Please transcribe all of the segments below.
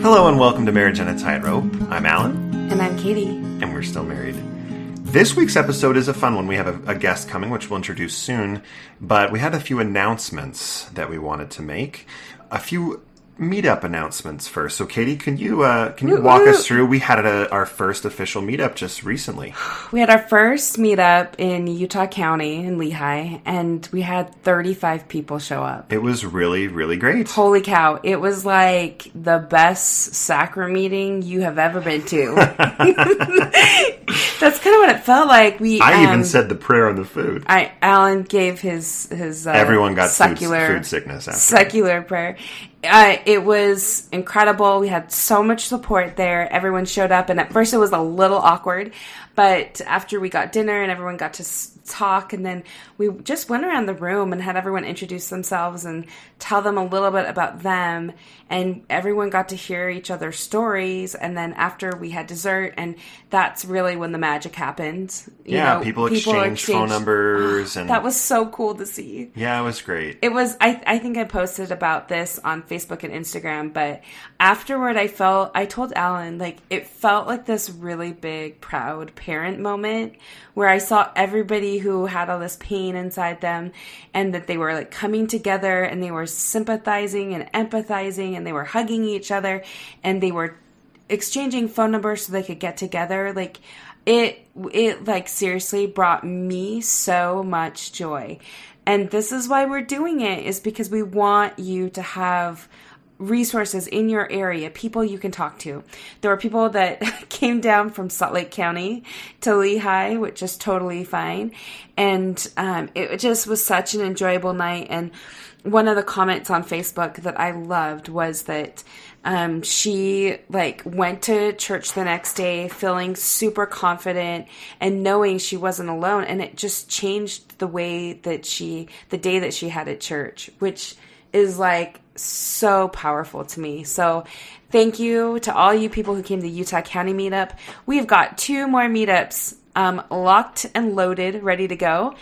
Hello and welcome to Marriage on a Tightrope. I'm Allan. And I'm Katie. And we're still married. This week's episode is a fun one. We have a guest coming, which we'll introduce soon. But we had a few announcements that we wanted to make. A few meetup announcements first. So, Katie, can you walk us through? We had our first official meetup just recently. We had our first meetup in Utah County in Lehigh, and we had 35 people show up. It was really, really great. Holy cow. It was like the best sacrament meeting you have ever been to. That's kind of what it felt like. I even said the prayer on the food. Allan gave his everyone got food sickness after. Secular prayer. It was incredible. We had so much support there. Everyone showed up, and at first it was a little awkward, but after we got dinner and everyone got to talk, and then we just went around the room and had everyone introduce themselves and tell them a little bit about them, and everyone got to hear each other's stories. And then after we had dessert, and that's really when the magic happened. People exchanged phone numbers, and that was so cool to see. Yeah, it was great. It was. I think I posted about this on Facebook and Instagram, but afterward I told Allan, like, it felt like this really big, proud parent moment where I saw everybody who had all this pain inside them, and that they were like coming together, and they were sympathizing and empathizing, and they were hugging each other, and they were exchanging phone numbers so they could get together. Like, it like seriously brought me so much joy. And this is why we're doing it, is because we want you to have resources in your area, people you can talk to. There were people that came down from Salt Lake County to Lehigh, which is totally fine. And it just was such an enjoyable night. And one of the comments on Facebook that I loved was that she went to church the next day feeling super confident and knowing she wasn't alone. And it just changed the way that the day that she had at church, which is like so powerful to me. So thank you to all you people who came to the Utah County meetup. We've got 2 more meetups locked and loaded, ready to go.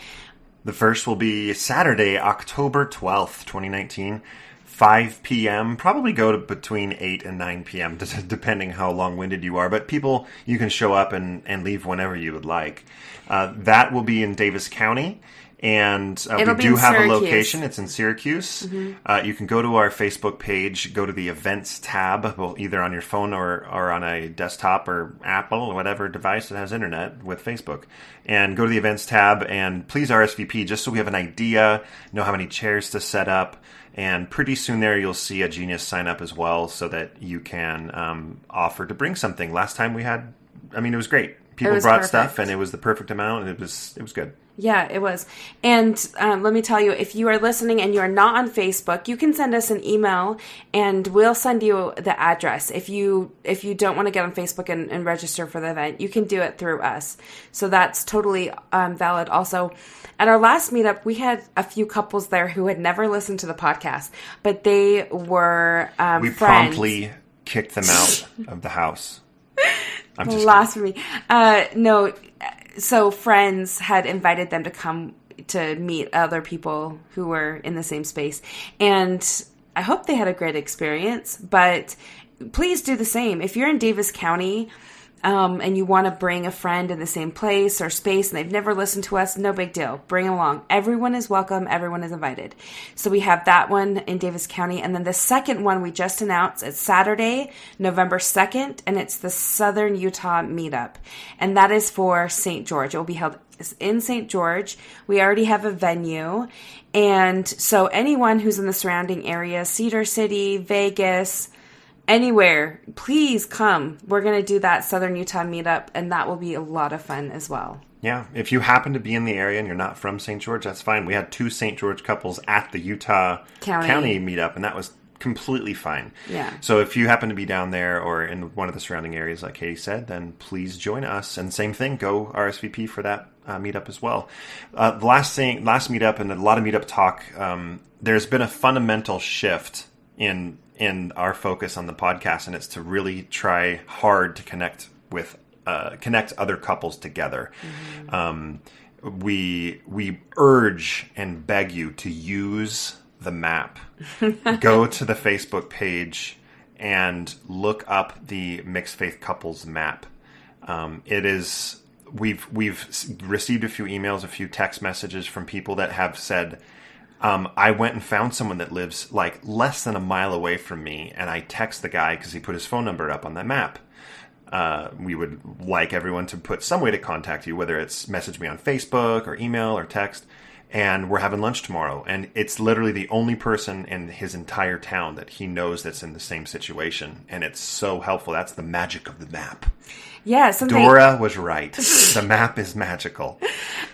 The first will be Saturday, October 12th, 2019, 5 p.m. Probably go to between 8 and 9 p.m., depending how long-winded you are. But people, you can show up and leave whenever you would like. That will be in Davis County. And we do have a location. It's in Syracuse. Mm-hmm. You can go to our Facebook page, go to the events tab, either on your phone or on a desktop or Apple or whatever device that has internet with Facebook. And go to the events tab and please RSVP just so we have an idea, know how many chairs to set up. And pretty soon there you'll see a Genius sign up as well so that you can offer to bring something. Last time it was great. People brought stuff, and it was the perfect amount, and it was good. Yeah, it was. And let me tell you, if you are listening and you are not on Facebook, you can send us an email, and we'll send you the address. If you don't want to get on Facebook and register for the event, you can do it through us. So that's totally valid. Also, at our last meetup, we had a few couples there who had never listened to the podcast, but they were we friends. Promptly kicked them out of the house. Blasphemy. No, so friends had invited them to come to meet other people who were in the same space. And I hope they had a great experience, but please do the same. If you're in Davis County, and you want to bring a friend in the same place or space and they've never listened to us, no big deal. Bring them along. Everyone is welcome. Everyone is invited. So we have that one in Davis County. And then the second one we just announced, it's Saturday, November 2nd, and it's the Southern Utah meetup. And that is for St. George. It will be held in St. George. We already have a venue. And so anyone who's in the surrounding area, Cedar City, Vegas, anywhere, please come. We're going to do that Southern Utah meetup, and that will be a lot of fun as well. Yeah, if you happen to be in the area and you're not from St. George, that's fine. We had 2 St. George couples at the Utah County meetup, and that was completely fine. Yeah. So if you happen to be down there or in one of the surrounding areas, like Katie said, then please join us. And same thing, go RSVP for that meetup as well. The last meetup and a lot of meetup talk, there's been a fundamental shift in our focus on the podcast, and it's to really try hard to connect other couples together. Mm-hmm. We urge and beg you to use the map. Go to the Facebook page and look up the Mixed Faith Couples map. It is, we've received a few emails, a few text messages from people that have said, I went and found someone that lives like less than a mile away from me, and I text the guy because he put his phone number up on that map. We would like everyone to put some way to contact you, whether it's message me on Facebook or email or text, and we're having lunch tomorrow. And it's literally the only person in his entire town that he knows that's in the same situation. And it's so helpful. That's the magic of the map. Yeah, Dora was right. The map is magical.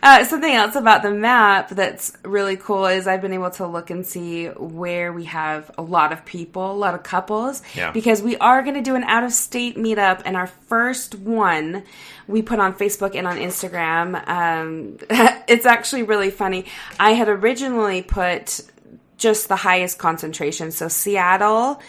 Something else about the map that's really cool is I've been able to look and see where we have a lot of people, a lot of couples, because we are going to do an out-of-state meetup, and our first one we put on Facebook and on Instagram. It's actually really funny. I had originally put just the highest concentration, so Seattle,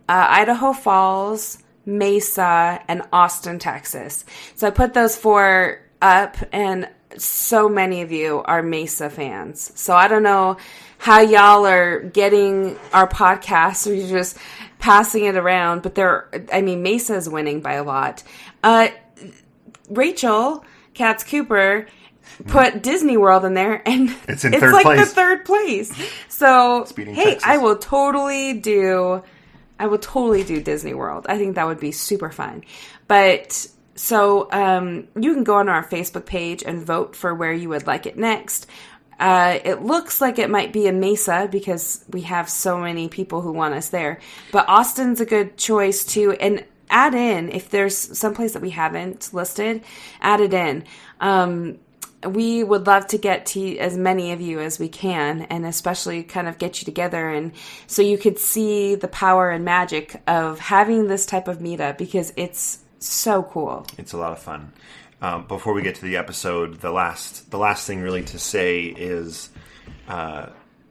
Idaho Falls, Mesa, and Austin, Texas. So I put those 4 up, and so many of you are Mesa fans. So I don't know how y'all are getting our podcast, or you're just passing it around, but Mesa is winning by a lot. Rachel Katz Cooper put Disney World in there, and it's in third place. The third place. So, hey, Texas. I will totally do Disney World. I think that would be super fun. But so you can go on our Facebook page and vote for where you would like it next. It looks like it might be in Mesa because we have so many people who want us there. But Austin's a good choice too. And add in, if there's someplace that we haven't listed, add it in. We would love to get to as many of you as we can, and especially kind of get you together, and so you could see the power and magic of having this type of meetup, because it's so cool. It's a lot of fun. Before we get to the episode, the last thing really to say is,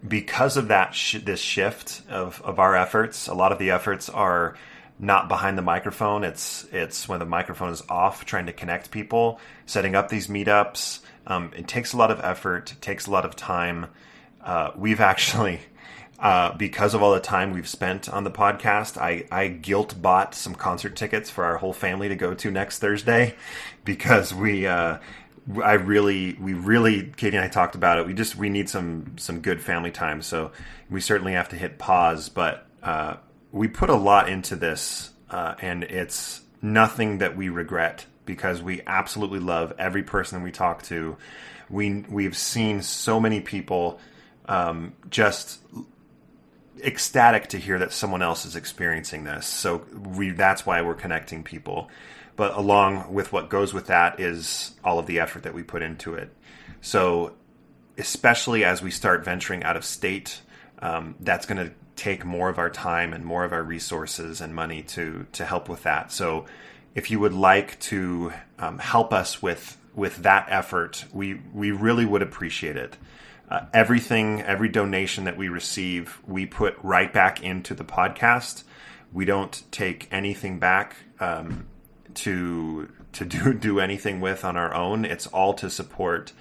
because of that this shift of our efforts, a lot of the efforts are not behind the microphone. It's when the microphone is off, trying to connect people, setting up these meetups. It takes a lot of effort. It takes a lot of time. We've actually, because of all the time we've spent on the podcast, I guilt bought some concert tickets for our whole family to go to next Thursday, because we really, Katie and I talked about it. We need some good family time. So we certainly have to hit pause, but we put a lot into this, and it's nothing that we regret, because we absolutely love every person we talk to. We've seen so many people just ecstatic to hear that someone else is experiencing this. So that's why we're connecting people. But along with what goes with that is all of the effort that we put into it. So especially as we start venturing out of state, that's going to take more of our time and more of our resources and money to help with that. So if you would like to help us with that effort, we really would appreciate it. Every donation that we receive, we put right back into the podcast. We don't take anything back to do anything with on our own. It's all to support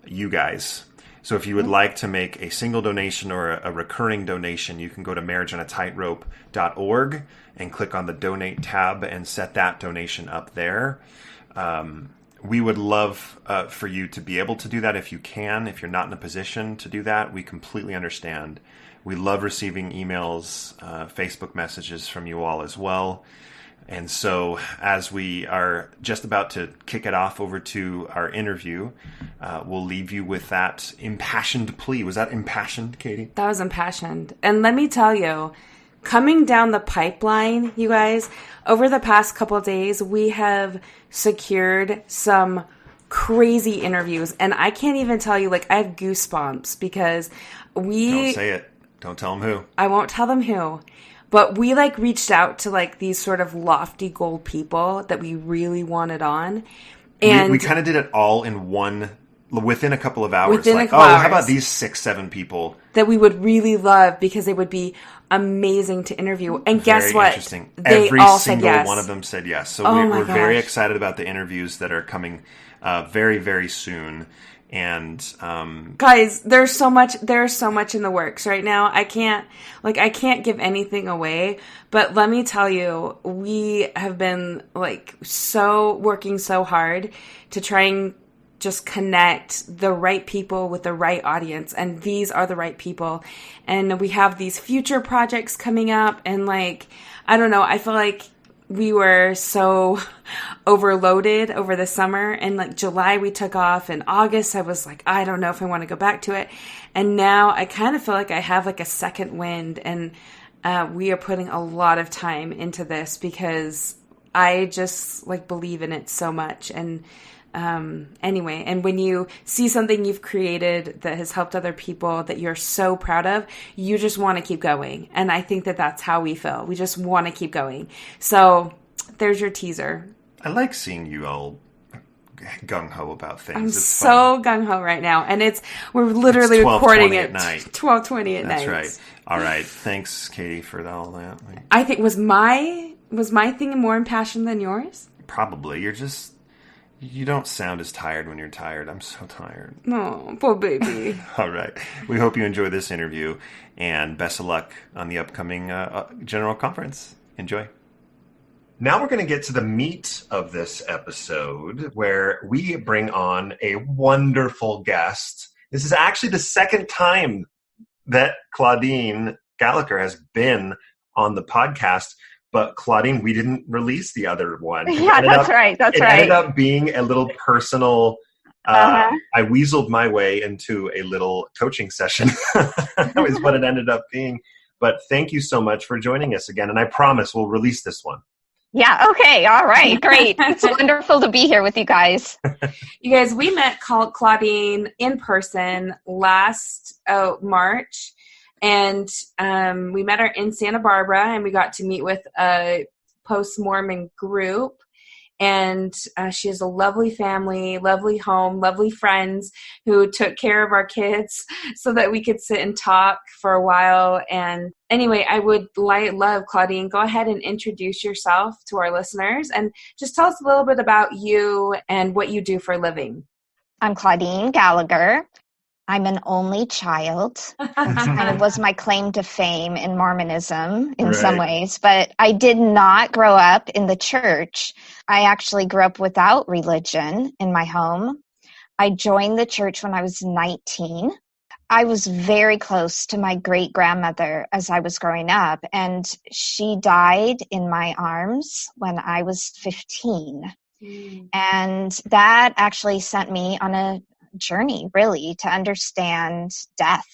you guys. So if you would like to make a single donation or a recurring donation, you can go to marriageonatightrope.org and click on the donate tab and set that donation up there. We would love for you to be able to do that if you can. If you're not in a position to do that, we completely understand. We love receiving emails, Facebook messages from you all as well. And so as we are just about to kick it off over to our interview, we'll leave you with that impassioned plea. Was that impassioned, Katie? That was impassioned. And let me tell you, coming down the pipeline, you guys, over the past couple of days, we have secured some crazy interviews. And I can't even tell you, I have goosebumps because Don't say it. Don't tell them who. I won't tell them who. But we reached out to these sort of lofty goal people that we really wanted on. And we kind of did it all in within a couple of hours. Within a couple hours. How about these 6-7 people that we would really love, because they would be amazing to interview. And guess what? Interesting. They Every all single said yes. one of them said yes. So Oh we're my very gosh. excited about the interviews that are coming very, very soon. And guys, there's so much in the works right now. I can't give anything away, but let me tell you, we have been working so hard to try and just connect the right people with the right audience, and these are the right people. And we have these future projects coming up, and I don't know, I feel like we were so overloaded over the summer, and July we took off, and August I was like, I don't know if I want to go back to it. And now I kind of feel like I have a second wind, and we are putting a lot of time into this because I just believe in it so much. And anyway, and when you see something you've created that has helped other people that you're so proud of, you just want to keep going. And I think that that's how we feel. We just want to keep going. So there's your teaser. I like seeing you all gung-ho about things. I'm so gung-ho right now. And we're literally recording it 12:20 at night. That's right. All right. Thanks, Katie, for all that. I think, was my thing more impassioned than yours? Probably. You don't sound as tired when you're tired. I'm so tired. Oh, poor baby. All right. We hope you enjoy this interview, and best of luck on the upcoming General Conference. Enjoy. Now we're going to get to the meat of this episode, where we bring on a wonderful guest. This is actually the second time that Claudine Gallacher has been on the podcast. But Claudine, we didn't release the other one. Yeah, that's right. It ended up being a little personal. I weaseled my way into a little coaching session. That was what it ended up being. But thank you so much for joining us again. And I promise we'll release this one. Yeah. Okay. All right. Great. It's wonderful to be here with you guys. You guys, we met Claudine in person last March. And we met her in Santa Barbara, and we got to meet with a post-Mormon group. And she has a lovely family, lovely home, lovely friends who took care of our kids so that we could sit and talk for a while. And anyway, I would love, Claudine, go ahead and introduce yourself to our listeners and just tell us a little bit about you and what you do for a living. I'm Claudine Gallacher. I'm an only child. That kind of was my claim to fame in Mormonism in some ways. But I did not grow up in the church. I actually grew up without religion in my home. I joined the church when I was 19. I was very close to my great-grandmother as I was growing up, and she died in my arms when I was 15. And that actually sent me on a journey, really, to understand death.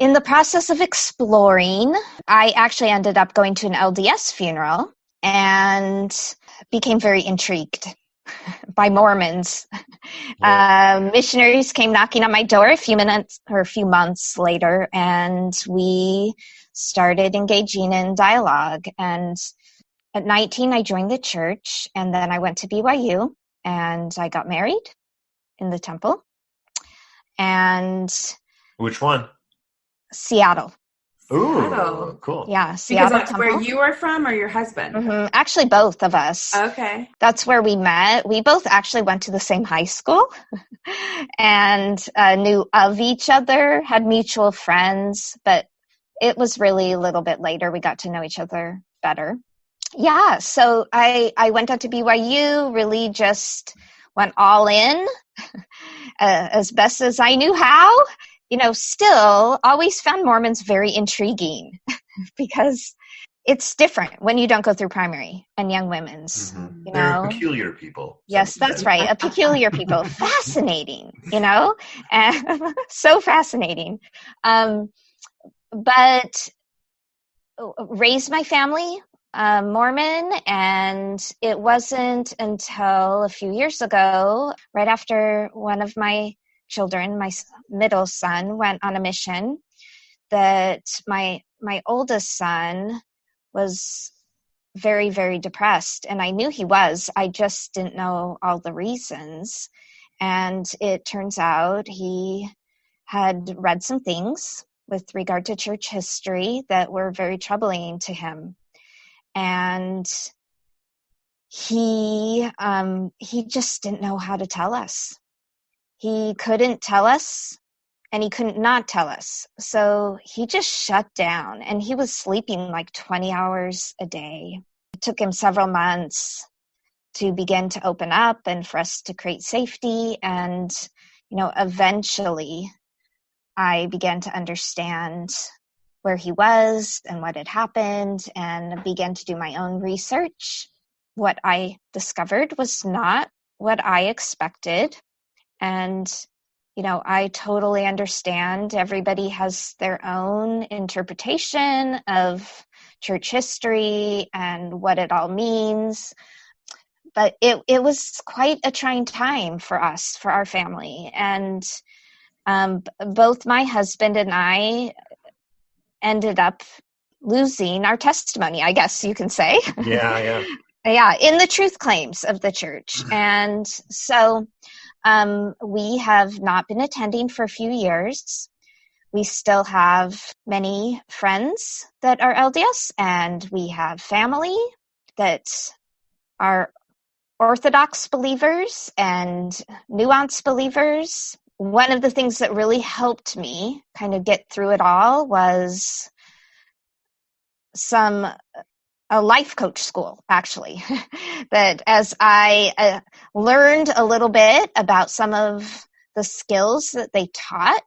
In the process of exploring, I actually ended up going to an LDS funeral and became very intrigued by Mormons. Yeah. Missionaries came knocking on my door a few months later, and we started engaging in dialogue. And at 19, I joined the church, and then I went to BYU, and I got married in the temple. And which one? Seattle. Ooh, cool. Yeah, Seattle. Because that's where you are from, or your husband? Mm-hmm. Actually, both of us. Okay. That's where we met. We both actually went to the same high school and knew of each other, had mutual friends, but it was really a little bit later we got to know each other better. Yeah, so I went out to BYU, really just went all in as best as I knew how. Still always found Mormons very intriguing because it's different when you don't go through primary and young women's. Mm-hmm. They're peculiar people. Yes, that's right. A peculiar people. Fascinating, and so fascinating. But raised my family Mormon, and it wasn't until a few years ago, right after one of my children, my middle son, went on a mission, that my oldest son was very, very depressed. And I knew he was. I just didn't know all the reasons. And it turns out he had read some things with regard to church history that were very troubling to him. And he just didn't know how to tell us. he couldn't tell us and he couldn't not tell us. So he just shut down, and he was sleeping like 20 hours a day. It took him several months to begin to open up and for us to create safety. And, eventually I began to understand where he was and what had happened, and began to do my own research. What I discovered was not what I expected. And, I totally understand everybody has their own interpretation of church history and what it all means. But it was quite a trying time for us, for our family. And both my husband and I ended up losing our testimony, I guess you can say. Yeah. Yeah, in the truth claims of the church. And so we have not been attending for a few years. We still have many friends that are LDS, and we have family that are Orthodox believers and nuanced believers. One of the things that really helped me kind of get through it all was a life coach school, actually. That as I learned a little bit about some of the skills that they taught,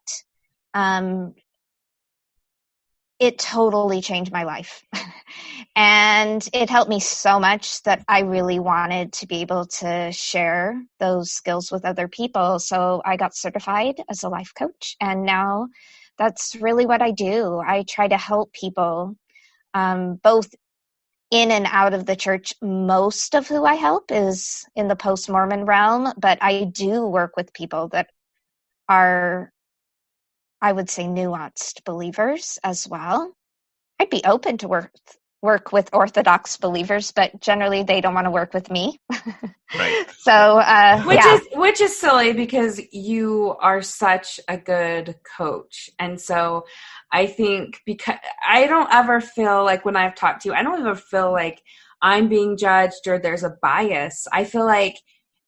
it totally changed my life. And it helped me so much that I really wanted to be able to share those skills with other people. So I got certified as a life coach, and now that's really what I do. I try to help people, both in and out of the church. Most of who I help is in the post-Mormon realm, but I do work with people that are, I would say, nuanced believers as well. I'd be open to work with Orthodox believers, but generally they don't want to work with me. Right. So, which is silly, because you are such a good coach. And so I think, because I don't ever feel like, when I've talked to you, I don't ever feel like I'm being judged or there's a bias. I feel like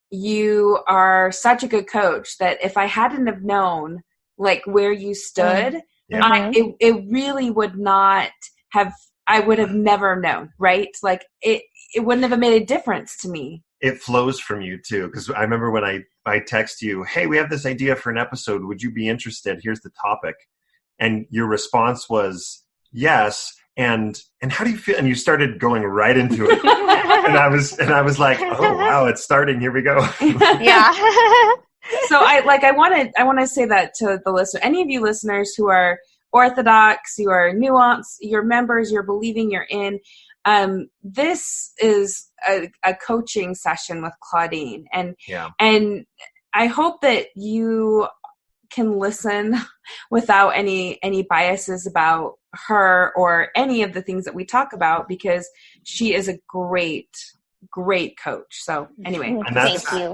you are such a good coach that if I hadn't have known like where you stood, it really would not have, I would have never known, right? Like it wouldn't have made a difference to me. It flows from you too. Because I remember when I text you, hey, we have this idea for an episode. Would you be interested? Here's the topic. And your response was yes. And how do you feel? And you started going right into it. and I was like, oh wow, it's starting. Here we go. Yeah. So I want to say that to the listener, any of you listeners who are Orthodox, you are nuanced, you're members, you're believing, you're in. This is a coaching session with Claudine, and I hope that you can listen without any biases about her or any of the things that we talk about, because she is a great coach. So anyway, and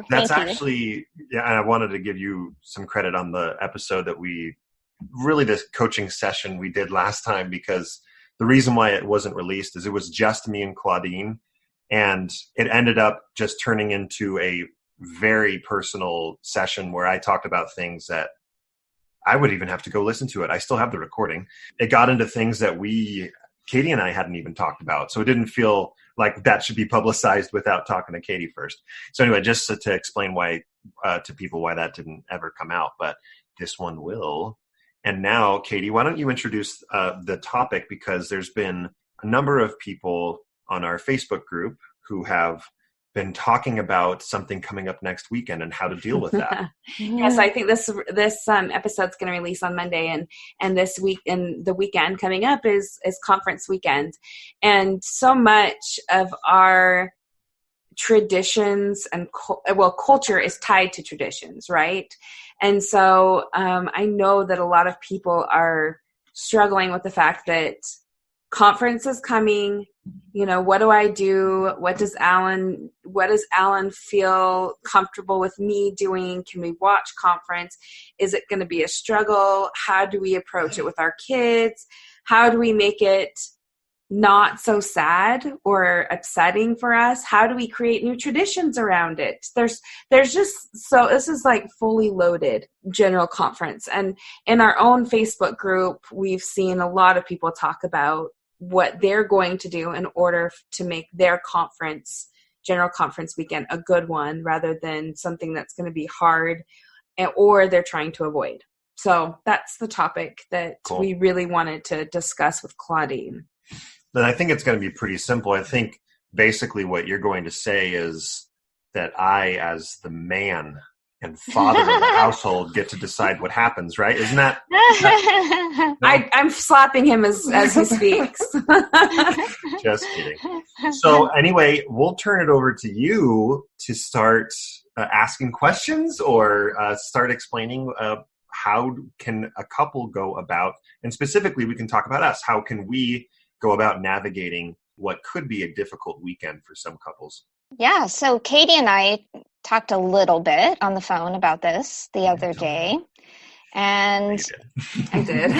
that's actually, and I wanted to give you some credit on the episode that this coaching session we did last time, because the reason why it wasn't released is it was just me and Claudine, and it ended up just turning into a very personal session where I talked about things that I would even have to go listen to it. I still have the recording. It got into things that Katie and I hadn't even talked about. So it didn't feel like that should be publicized without talking to Katie first. So anyway, just to explain why to people why that didn't ever come out, but this one will. And now, Katie, why don't you introduce the topic, because there's been a number of people on our Facebook group who have been talking about something coming up next weekend and how to deal with that. Yes, I think this episode's going to release on Monday, and this week, and the weekend coming up is conference weekend, and so much of our traditions and culture is tied to traditions, right? And so I know that a lot of people are struggling with the fact that conference is coming. You know, what do I do? What does Allan feel comfortable with me doing? Can we watch conference? Is it going to be a struggle? How do we approach it with our kids? How do we make it not so sad or upsetting for us? How do we create new traditions around it? There's just, so this is like fully loaded general conference. And in our own Facebook group, we've seen a lot of people talk about what they're going to do in order to make their conference, general conference weekend, a good one rather than something that's going to be hard or they're trying to avoid. So that's the topic that we really wanted to discuss with Claudine. Then I think it's going to be pretty simple. I think basically what you're going to say is that I, as the man and father of the household, get to decide what happens, right? Isn't that? No? I'm slapping him as he speaks. Just kidding. So anyway, we'll turn it over to you to start asking questions or start explaining how can a couple go about, and specifically we can talk about us. How can we go about navigating what could be a difficult weekend for some couples? Yeah, so Katie and I talked a little bit on the phone about this the other day. And I did.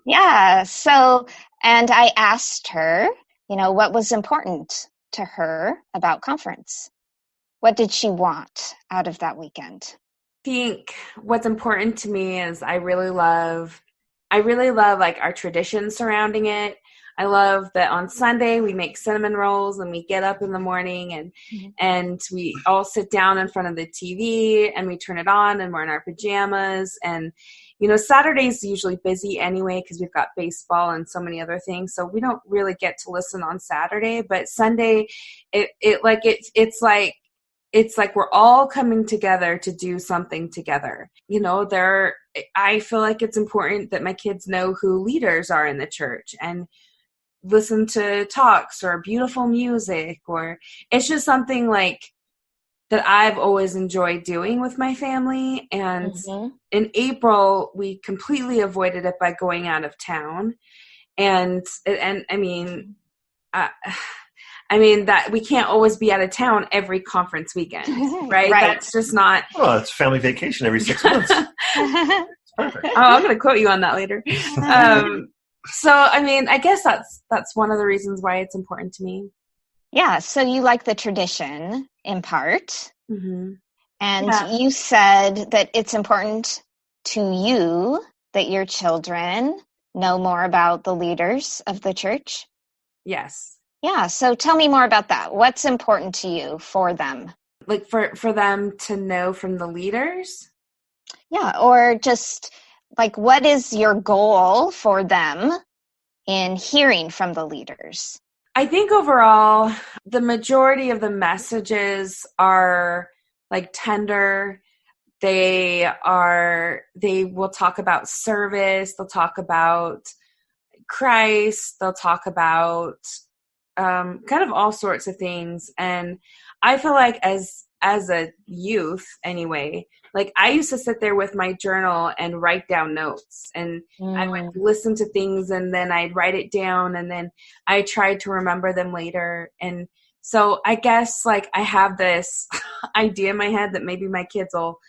Yeah, so, and I asked her, what was important to her about conference? What did she want out of that weekend? I think what's important to me is I really love like our traditions surrounding it. I love that on Sunday we make cinnamon rolls and we get up in the morning and we all sit down in front of the TV and we turn it on and we're in our pajamas. And, Saturday's usually busy anyway because we've got baseball and so many other things. So we don't really get to listen on Saturday. But Sunday, it's like we're all coming together to do something together. I feel like it's important that my kids know who leaders are in the church and listen to talks or beautiful music, or it's just something like that I've always enjoyed doing with my family. And in April, we completely avoided it by going out of town. And I mean that we can't always be out of town every conference weekend, right? That's just not. Well, it's family vacation every 6 months. It's perfect. Oh, I'm going to quote you on that later. So, I guess that's one of the reasons why it's important to me. Yeah. So you like the tradition in part. Mm-hmm. And you said that it's important to you that your children know more about the leaders of the church. Yes. Yeah. So tell me more about that. What's important to you for them? Like for them to know from the leaders? Yeah. Or just like, what is your goal for them in hearing from the leaders? I think overall, the majority of the messages are like tender. They will talk about service. They'll talk about Christ. They'll talk about kind of all sorts of things. And I feel like as a youth anyway, like I used to sit there with my journal and write down notes, and I would listen to things and then I'd write it down and then I tried to remember them later. And so I guess like I have this idea in my head that maybe my kids will,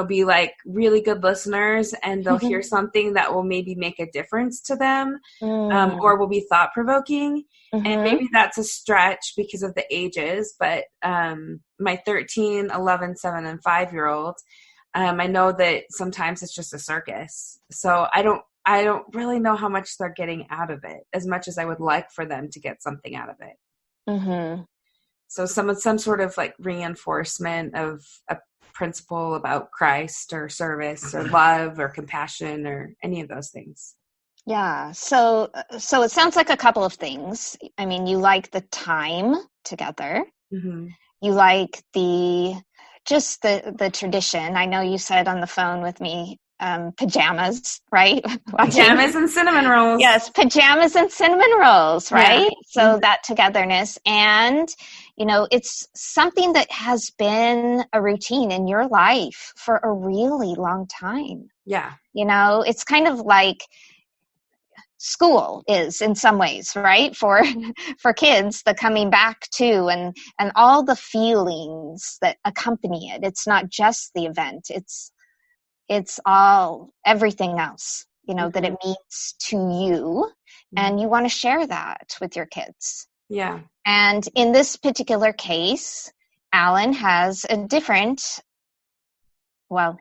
be like really good listeners and they'll hear something that will maybe make a difference to them or will be thought-provoking. And maybe that's a stretch because of the ages, but my 13, 11, 7, and 5-year-olds, I know that sometimes it's just a circus. So I don't really know how much they're getting out of it as much as I would like for them to get something out of it. Mm-hmm. So some sort of like reinforcement of a principle about Christ or service or love or compassion or any of those things. Yeah. So it sounds like a couple of things. You like the time together. Mm-hmm. You like the tradition. I know you said on the phone with me, pajamas, right? Pajamas and cinnamon rolls. Yes, pajamas and cinnamon rolls, right? Yeah. So that togetherness. And, it's something that has been a routine in your life for a really long time. Yeah. It's kind of like school is in some ways, right? For kids, the coming back to and all the feelings that accompany it. It's not just the event. It's all everything else, that it means to you and you want to share that with your kids. Yeah. And in this particular case, Allan has he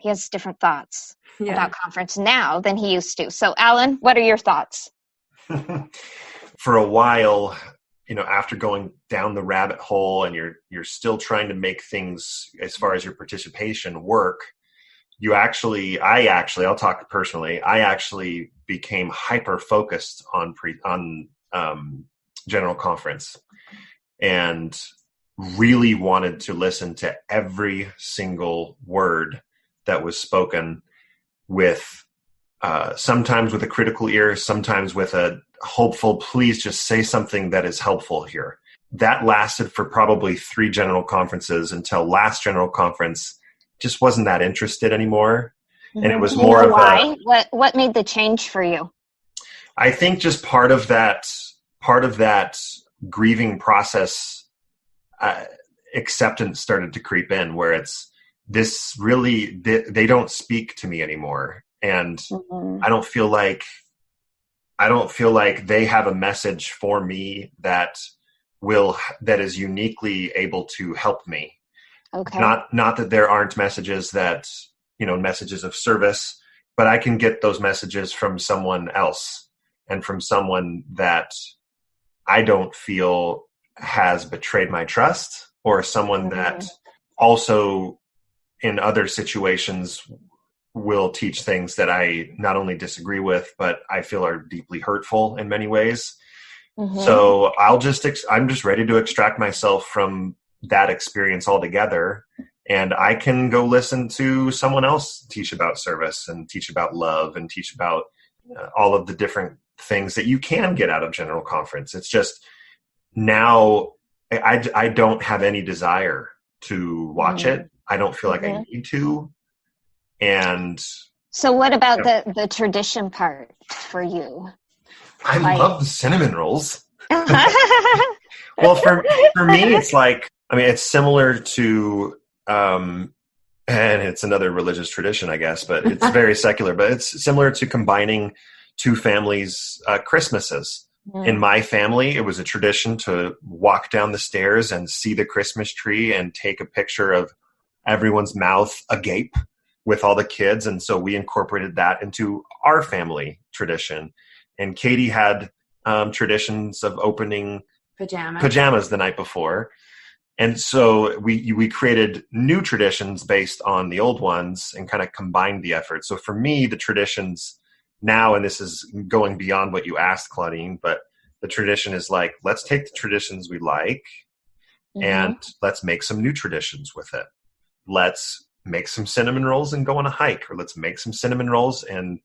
has different thoughts about conference now than he used to. So Allan, what are your thoughts? For a while, after going down the rabbit hole and you're still trying to make things as far as your participation work, I'll talk personally, I actually became hyper focused on general conference and really wanted to listen to every single word that was spoken with sometimes with a critical ear, sometimes with a hopeful, please just say something that is helpful here. That lasted for probably 3 general conferences until last general conference. Just wasn't that interested anymore. And it was more of why? What made the change for you? I think just part of that grieving process, acceptance started to creep in, where it's this really, they don't speak to me anymore. And I don't feel like they have a message for me that is uniquely able to help me. Okay. Not that there aren't messages messages of service, but I can get those messages from someone else and from someone that I don't feel has betrayed my trust, or someone that also in other situations will teach things that I not only disagree with, but I feel are deeply hurtful in many ways. So I'm just ready to extract myself from that experience altogether. And I can go listen to someone else teach about service and teach about love and teach about all of the different things that you can get out of general conference. It's just now I don't have any desire to watch it. I don't feel like I need to. And so what about the tradition part for you? I love the cinnamon rolls. Well, for me, it's like, it's similar to, and it's another religious tradition, I guess, but it's very secular, but it's similar to combining 2 families' Christmases. In my family, it was a tradition to walk down the stairs and see the Christmas tree and take a picture of everyone's mouth agape with all the kids. And so we incorporated that into our family tradition. And Katie had traditions of opening pajamas the night before. And so we created new traditions based on the old ones and kind of combined the effort. So for me, the traditions now, and this is going beyond what you asked, Claudine, but the tradition is like, let's take the traditions we like and let's make some new traditions with it. Let's make some cinnamon rolls and go on a hike, or let's make some cinnamon rolls and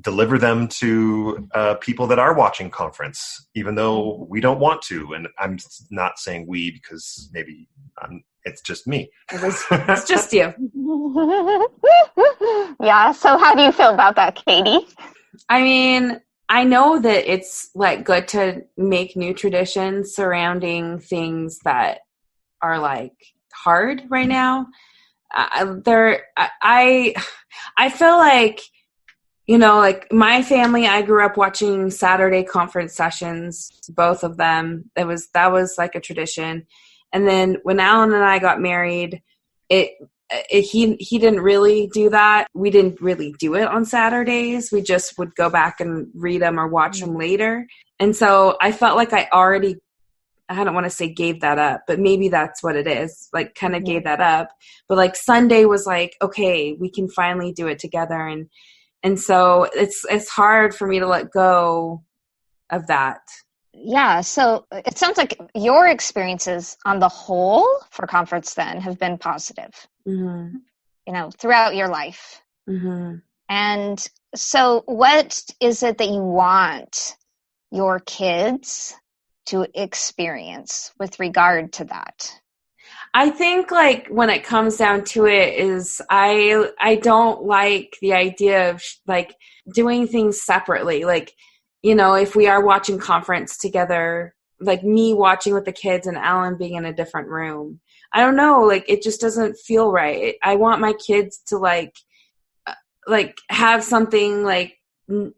deliver them to people that are watching conference, even though we don't want to. And I'm not saying we, because maybe it's just me. It's just you. Yeah. So how do you feel about that, Katie? I know that it's like good to make new traditions surrounding things that are like hard right now. I feel like, like my family, I grew up watching Saturday conference sessions, both of them. That was like a tradition. And then when Allan and I got married, he didn't really do that. We didn't really do it on Saturdays. We just would go back and read them or watch them later. And so I felt like I don't want to say gave that up, but maybe that's what it is. Like kind of gave that up. But like Sunday was like, okay, we can finally do it together. And so it's hard for me to let go of that. Yeah. So it sounds like your experiences on the whole for conference then have been positive, throughout your life. And so what is it that you want your kids to experience with regard to that? I think like when it comes down to it is I don't like the idea of like doing things separately. Like, if we are watching conference together, like me watching with the kids and Allan being in a different room, I don't know, like it just doesn't feel right. I want my kids to like have something like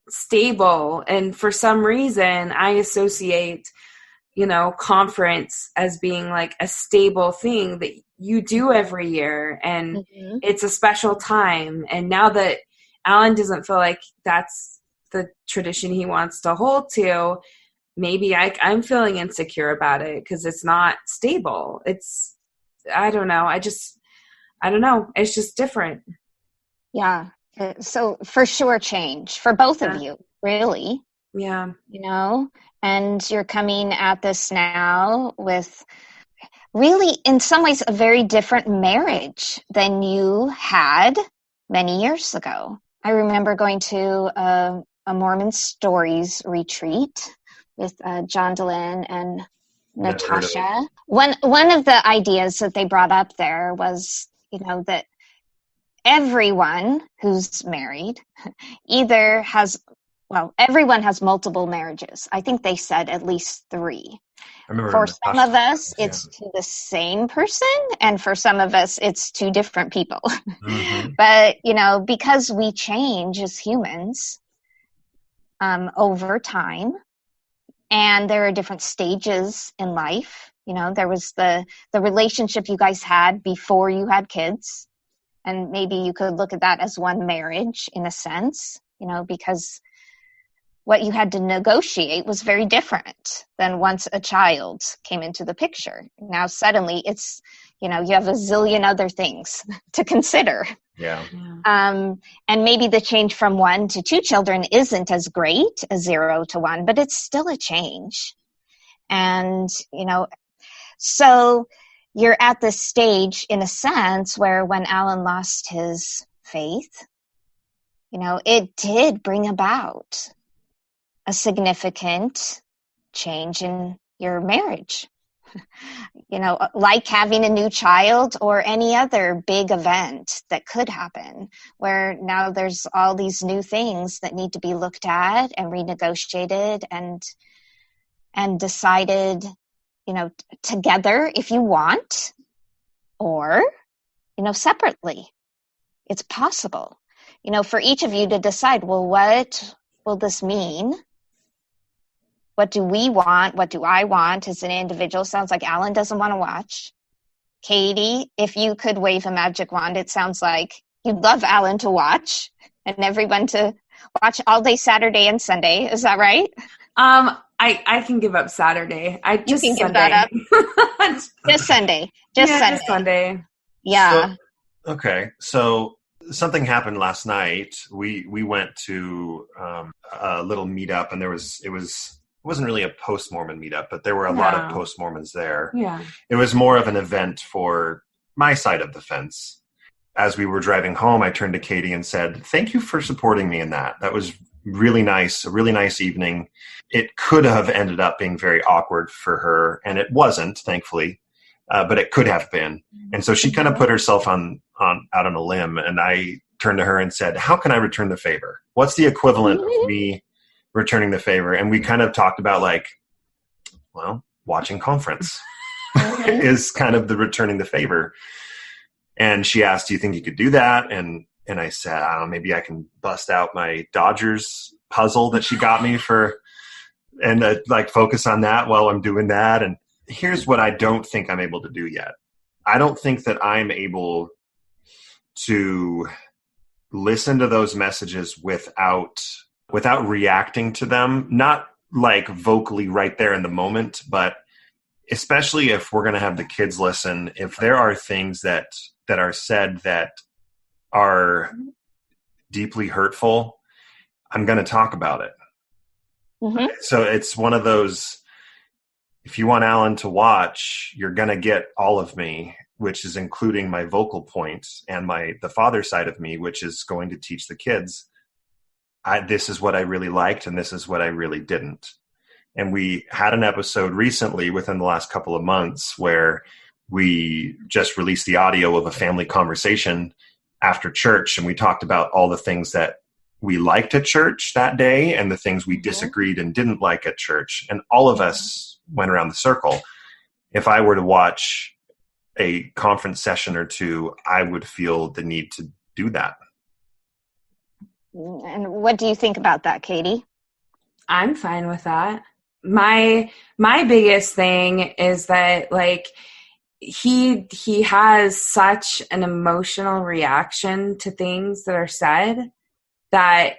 stable. And for some reason, I associate, conference as being like a stable thing that you do every year. And it's a special time. And now that Allan doesn't feel like that's the tradition he wants to hold to, maybe I'm feeling insecure about it because it's not stable. I don't know. I don't know. It's just different. Yeah. So for sure change for both of you, really. Yeah. And you're coming at this now with really, in some ways, a very different marriage than you had many years ago. I remember going to a Mormon Stories retreat with John Dehlin and Natasha. One of the ideas that they brought up there was, that everyone who's married everyone has multiple marriages. I think they said at least 3. For some of us, it's to the same person, and for some of us, it's to different people. Mm-hmm. But, because we change as humans over time, and there are different stages in life. There was the relationship you guys had before you had kids, and maybe you could look at that as one marriage in a sense, because what you had to negotiate was very different than once a child came into the picture. Now suddenly it's, you have a zillion other things to consider. Yeah. And maybe the change from 1 to 2 children isn't as great as 0 to 1, but it's still a change. And, so you're at this stage in a sense where when Allan lost his faith, it did bring about a significant change in your marriage. Like having a new child or any other big event that could happen, where now there's all these new things that need to be looked at and renegotiated and decided, together if you want, or, separately. It's possible, for each of you to decide, well, what will this mean? What do we want? What do I want as an individual? Sounds like Allan doesn't want to watch. Katie, if you could wave a magic wand, it sounds like you'd love Allan to watch and everyone to watch all day Saturday and Sunday. Is that right? I can give up Saturday. You can give that up. Just Sunday. Just Sunday. Yeah. Okay. So something happened last night. We went to a little meetup, and it wasn't really a post-Mormon meetup, but there were a lot of post-Mormons there. Yeah. It was more of an event for my side of the fence. As we were driving home, I turned to Katie and said, "Thank you for supporting me in that. That was really nice, a really nice evening." It could have ended up being very awkward for her, and it wasn't, thankfully, but it could have been. And so she kind of put herself out on a limb, and I turned to her and said, "How can I return the favor? What's the equivalent of me returning the favor?" And we kind of talked about watching conference is kind of the returning the favor. And she asked, "Do you think you could do that?" And I said, "I don't know, maybe I can bust out my Dodgers puzzle that she got me and focus on that while I'm doing that." And here's what I don't think I'm able to do yet. I don't think that I'm able to listen to those messages without reacting to them, not like vocally right there in the moment, but especially if we're going to have the kids listen, if there are things that are said that are deeply hurtful, I'm going to talk about it. Mm-hmm. So it's one of those, if you want Allan to watch, you're going to get all of me, which is including my vocal points and the father side of me, which is going to teach the kids. This is what I really liked, and this is what I really didn't. And we had an episode recently within the last couple of months where we just released the audio of a family conversation after church, and we talked about all the things that we liked at church that day and the things we disagreed and didn't like at church. And all of us went around the circle. If I were to watch a conference session or two, I would feel the need to do that. And what do you think about that, Katie? I'm fine with that. My biggest thing is that like he has such an emotional reaction to things that are said that,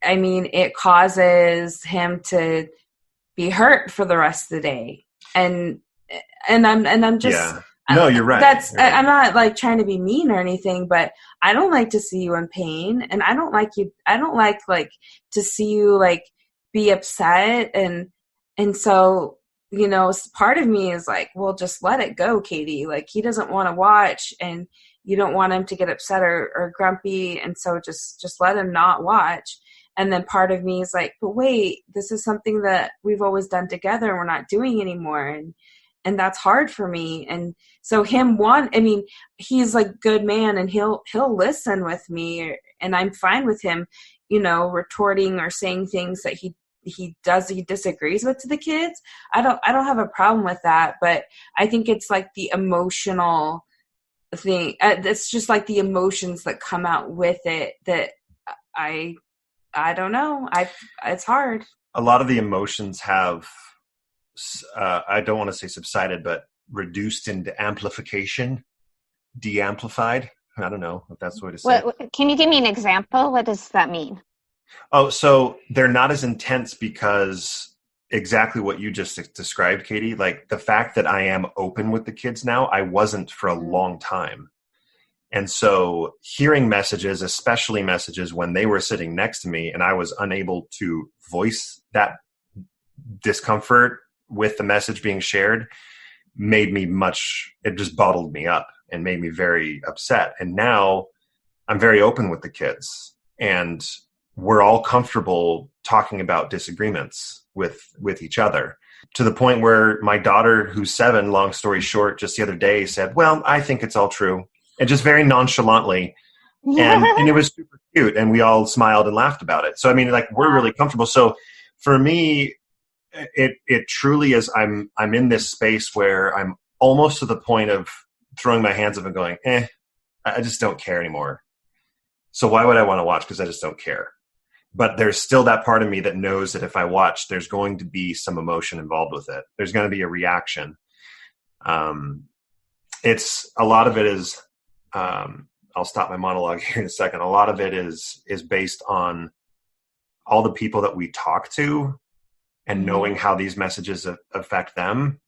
I mean, it causes him to be hurt for the rest of the day. And I'm just, Yeah. No, you're right. That's, You're right. I'm not like trying to be mean or anything, but I don't like to see you in pain, and I don't like to see you like be upset. And so, you know, part of me is like, well, just let it go, Katie. Like, he doesn't want to watch, and you don't want him to get upset or grumpy. And so just let him not watch. And then part of me is like, but wait, this is something that we've always done together and we're not doing anymore. And that's hard for me. And so he's like good man, and he'll listen with me, and I'm fine with him, you know, retorting or saying things that he disagrees with to the kids. I don't have a problem with that, but I think it's like the emotional thing. It's just like the emotions that come out with it that I don't know. It's hard. A lot of the emotions have, I don't want to say subsided, but reduced into amplification, de-amplified. I don't know if that's the way to say it. Can you give me an example? What does that mean? Oh, so they're not as intense because exactly what you just described, Katie, like the fact that I am open with the kids now, I wasn't for a long time. And so hearing messages, especially messages when they were sitting next to me and I was unable to voice that discomfort with the message being shared, it just bottled me up and made me very upset. And now I'm very open with the kids, and we're all comfortable talking about disagreements with each other, to the point where my daughter, who's 7, long story short, just the other day said, well, I think it's all true. And just very nonchalantly. And it was super cute. And we all smiled and laughed about it. So, I mean, like, we're really comfortable. So for me, it truly is, I'm in this space where I'm almost to the point of throwing my hands up and going, I just don't care anymore. So why would I want to watch? Because I just don't care. But there's still that part of me that knows that if I watch, there's going to be some emotion involved with it. There's going to be a reaction. It's a lot of it is, I'll stop my monologue here in a second. A lot of it is based on all the people that we talk to and knowing how these messages affect them.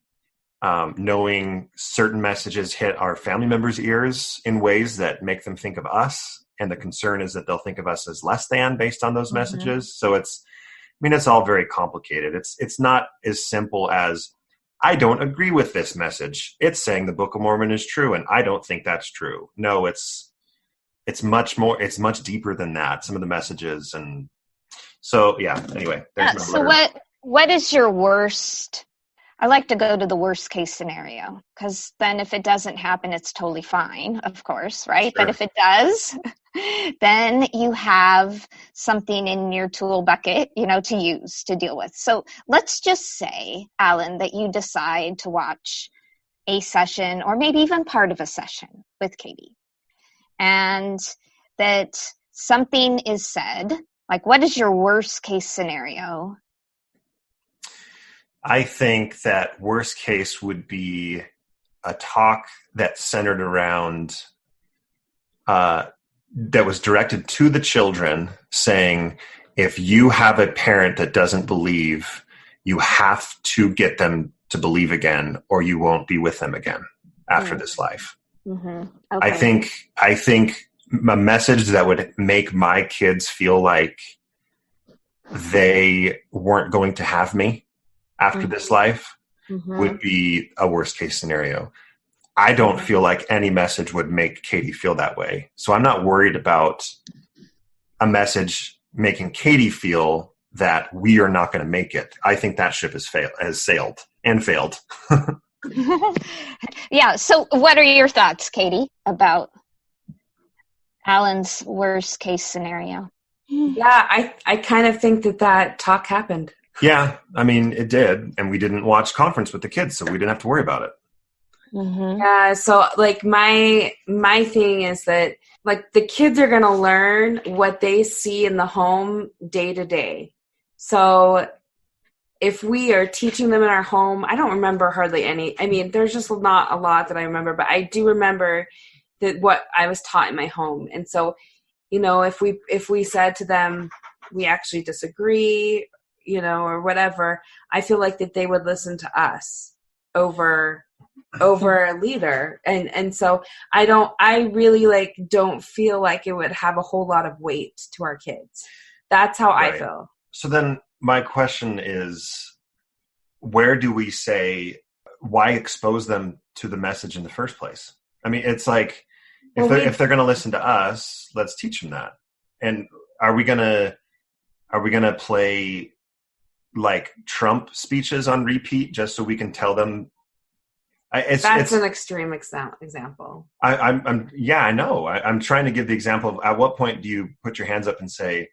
Knowing certain messages hit our family members' ears in ways that make them think of us. And the concern is that they'll think of us as less than based on those messages. So it's all very complicated. It's not as simple as, I don't agree with this message. It's saying the Book of Mormon is true, and I don't think that's true. No, it's much more, it's much deeper than that, some of the messages. And so, yeah, anyway. So what is your worst? I like to go to the worst case scenario, because then if it doesn't happen, it's totally fine, of course, right? Sure. But if it does, then you have something in your tool bucket, to use, to deal with. So let's just say, Allan, that you decide to watch a session or maybe even part of a session with Katie, and that something is said. Like, what is your worst case scenario? I think that worst case would be a talk that centered around, that was directed to the children, saying, if you have a parent that doesn't believe, you have to get them to believe again, or you won't be with them again after this life. Mm-hmm. Okay. I think a message that would make my kids feel like they weren't going to have me after this life would be a worst case scenario. I don't feel like any message would make Katie feel that way. So I'm not worried about a message making Katie feel that we are not going to make it. I think that ship has sailed and failed. Yeah. So what are your thoughts, Katie, about Allan's worst case scenario? Yeah, I kind of think that talk happened. Yeah, I mean, it did. And we didn't watch conference with the kids, so we didn't have to worry about it. Mm-hmm. Yeah, so like my thing is that like the kids are going to learn what they see in the home day to day. So if we are teaching them in our home, I don't remember hardly any. I mean, there's just not a lot that I remember, but I do remember that what I was taught in my home. And so, you know, if we said to them, we actually disagree, you know, or whatever, I feel like that they would listen to us over a leader. And so I really like don't feel like it would have a whole lot of weight to our kids. That's how I feel. So then my question is, where do we say, why expose them to the message in the first place? I mean, it's like, if they're going to listen to us, let's teach them that. And are we going to play like Trump speeches on repeat just so we can tell them? That's an extreme example. I know. I'm trying to give the example of, at what point do you put your hands up and say,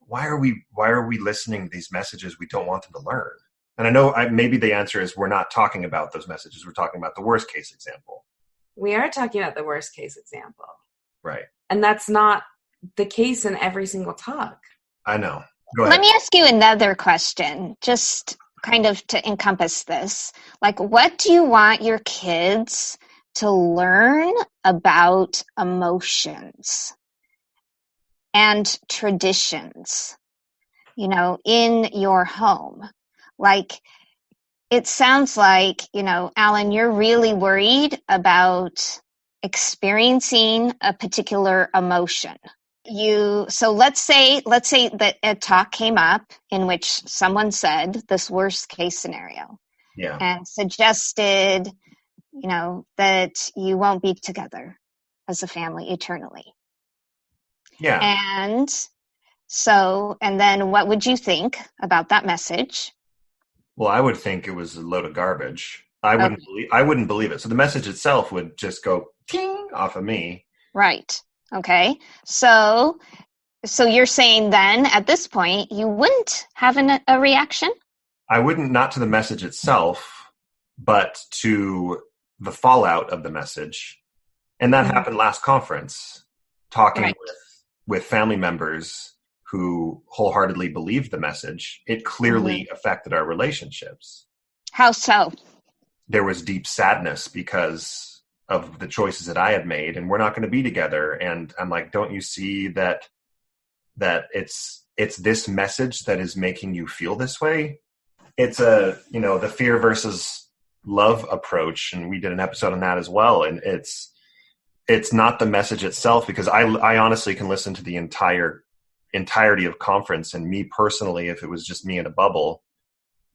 why are we listening to these messages we don't want them to learn? And I know maybe the answer is we're not talking about those messages. We're talking about the worst case example. We are talking about the worst case example. Right. And that's not the case in every single talk. I know. Go ahead. Let me ask you another question, just kind of to encompass this. Like, what do you want your kids to learn about emotions and traditions, you know, in your home? Like, it sounds like, you know, Allan, you're really worried about experiencing a particular emotion. So let's say that a talk came up in which someone said this worst case scenario, and suggested, you know, that you won't be together as a family eternally. Yeah. And then what would you think about that message? Well, I would think it was a load of garbage. I wouldn't believe it. So the message itself would just go ting off of me. Right. Okay. So you're saying then at this point you wouldn't have a reaction? I wouldn't, not to the message itself, but to the fallout of the message. And that happened last conference, talking with family members who wholeheartedly believed the message. It clearly affected our relationships. How so? There was deep sadness because of the choices that I had made, and we're not going to be together. And I'm like, don't you see that it's this message that is making you feel this way? It's the fear versus love approach. And we did an episode on that as well. And it's not the message itself, because I honestly can listen to the entirety of conference, and me personally, if it was just me in a bubble,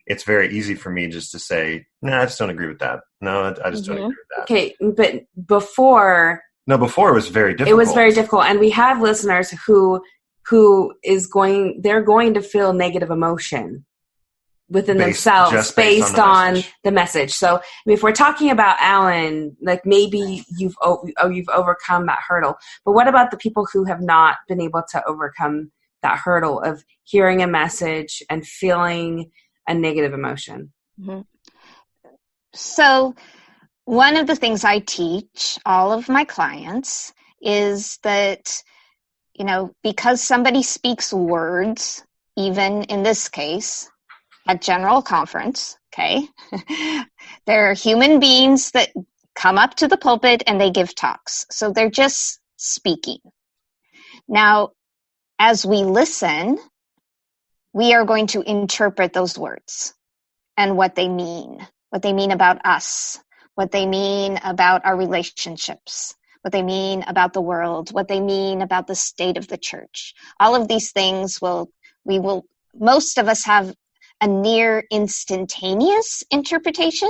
it's very easy for me just to say, no, I just don't agree with that. No, I just don't agree with that. Okay, but before it was very difficult. It was very difficult, and we have listeners who they're going to feel negative emotion within themselves based on the message. So I mean, if we're talking about Allan, like maybe you've overcome that hurdle, but what about the people who have not been able to overcome that hurdle of hearing a message and feeling a negative emotion? Mm-hmm. So one of the things I teach all of my clients is that, you know, because somebody speaks words, even in this case, at General Conference, okay, there are human beings that come up to the pulpit and they give talks. So they're just speaking. Now, as we listen, we are going to interpret those words and what they mean about us, what they mean about our relationships, what they mean about the world, what they mean about the state of the church. All of these things most of us have a near instantaneous interpretation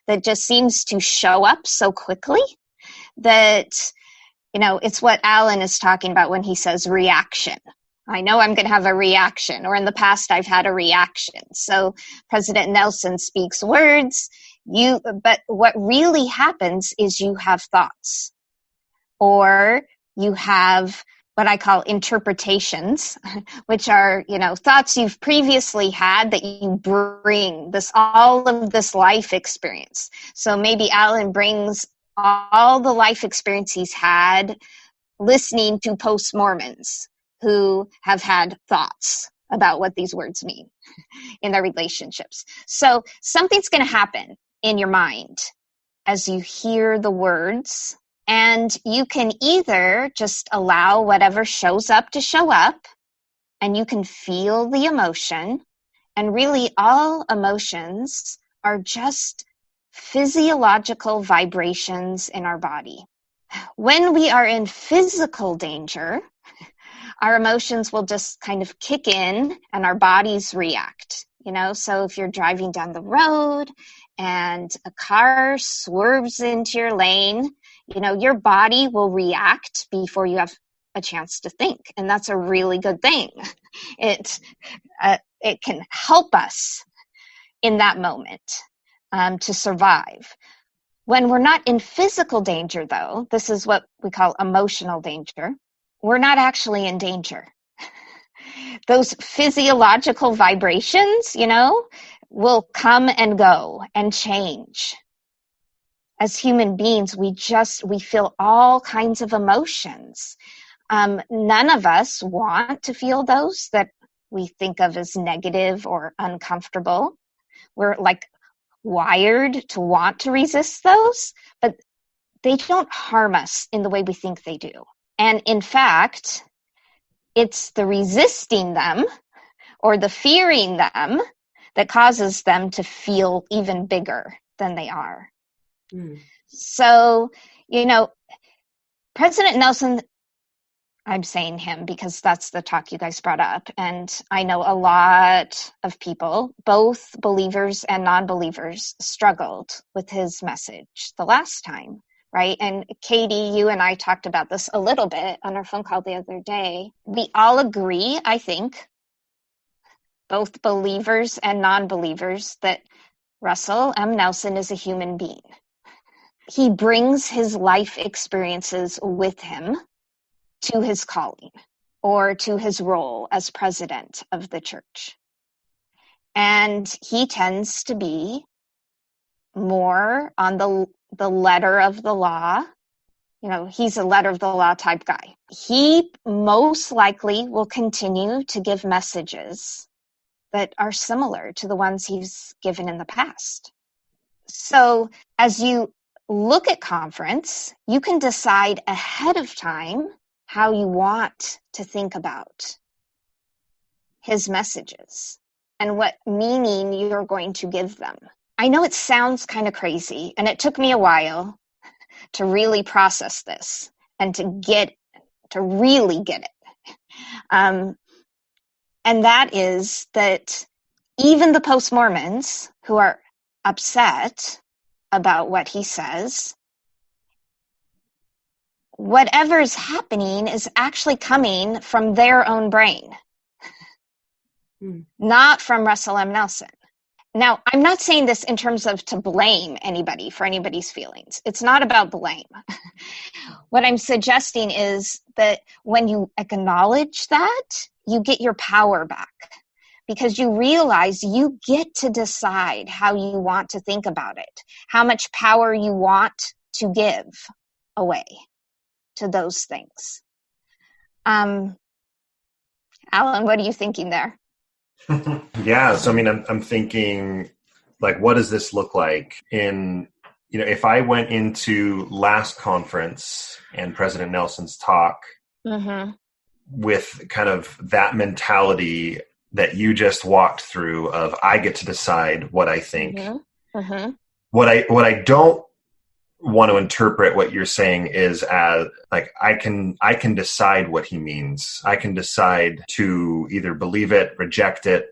that just seems to show up so quickly that, you know, it's what Allan is talking about when he says reaction. I know I'm going to have a reaction, or in the past I've had a reaction. So President Nelson speaks words, but what really happens is you have thoughts, or you have what I call interpretations, which are, thoughts you've previously had that you bring all of this life experience. So maybe Allan brings all the life experience he's had listening to post-Mormons who have had thoughts about what these words mean in their relationships. So something's going to happen in your mind as you hear the words, and you can either just allow whatever shows up to show up, and you can feel the emotion, and really all emotions are just physiological vibrations in our body. When we are in physical danger, our emotions will just kind of kick in and our bodies react. So if you're driving down the road and a car swerves into your lane, your body will react before you have a chance to think. And that's a really good thing. It can help us in that moment to survive. When we're not in physical danger, though, this is what we call emotional danger, we're not actually in danger. Those physiological vibrations, will come and go and change. As human beings, we feel all kinds of emotions. None of us want to feel those that we think of as negative or uncomfortable. We're wired to want to resist those, but they don't harm us in the way we think they do. And in fact, it's the resisting them or the fearing them that causes them to feel even bigger than they are. So, President Nelson, I'm saying him because that's the talk you guys brought up. And I know a lot of people, both believers and non-believers, struggled with his message the last time, right? And Katie, you and I talked about this a little bit on our phone call the other day. We all agree, I think, both believers and non-believers, that Russell M. Nelson is a human being. He brings his life experiences with him to his calling or to his role as president of the church. And he tends to be more on the letter of the law. He's a letter of the law type guy. He most likely will continue to give messages that are similar to the ones he's given in the past. So as you look at conference, you can decide ahead of time how you want to think about his messages and what meaning you're going to give them. I know it sounds kind of crazy, and it took me a while to really process this and to really get it. And that is that even the post-Mormons who are upset about what he says, whatever is happening is actually coming from their own brain, not from Russell M. Nelson. Now, I'm not saying this in terms of to blame anybody for anybody's feelings. It's not about blame. What I'm suggesting is that when you acknowledge that, you get your power back, because you realize you get to decide how you want to think about it, how much power you want to give away to those things. Allan, what are you thinking there? Yeah, so I'm thinking, what does this look like in, if I went into last conference and President Nelson's talk with kind of that mentality that you just walked through of, I get to decide what I think. What I don't want to interpret what you're saying is as I can decide what he means. I can decide to either believe it, reject it,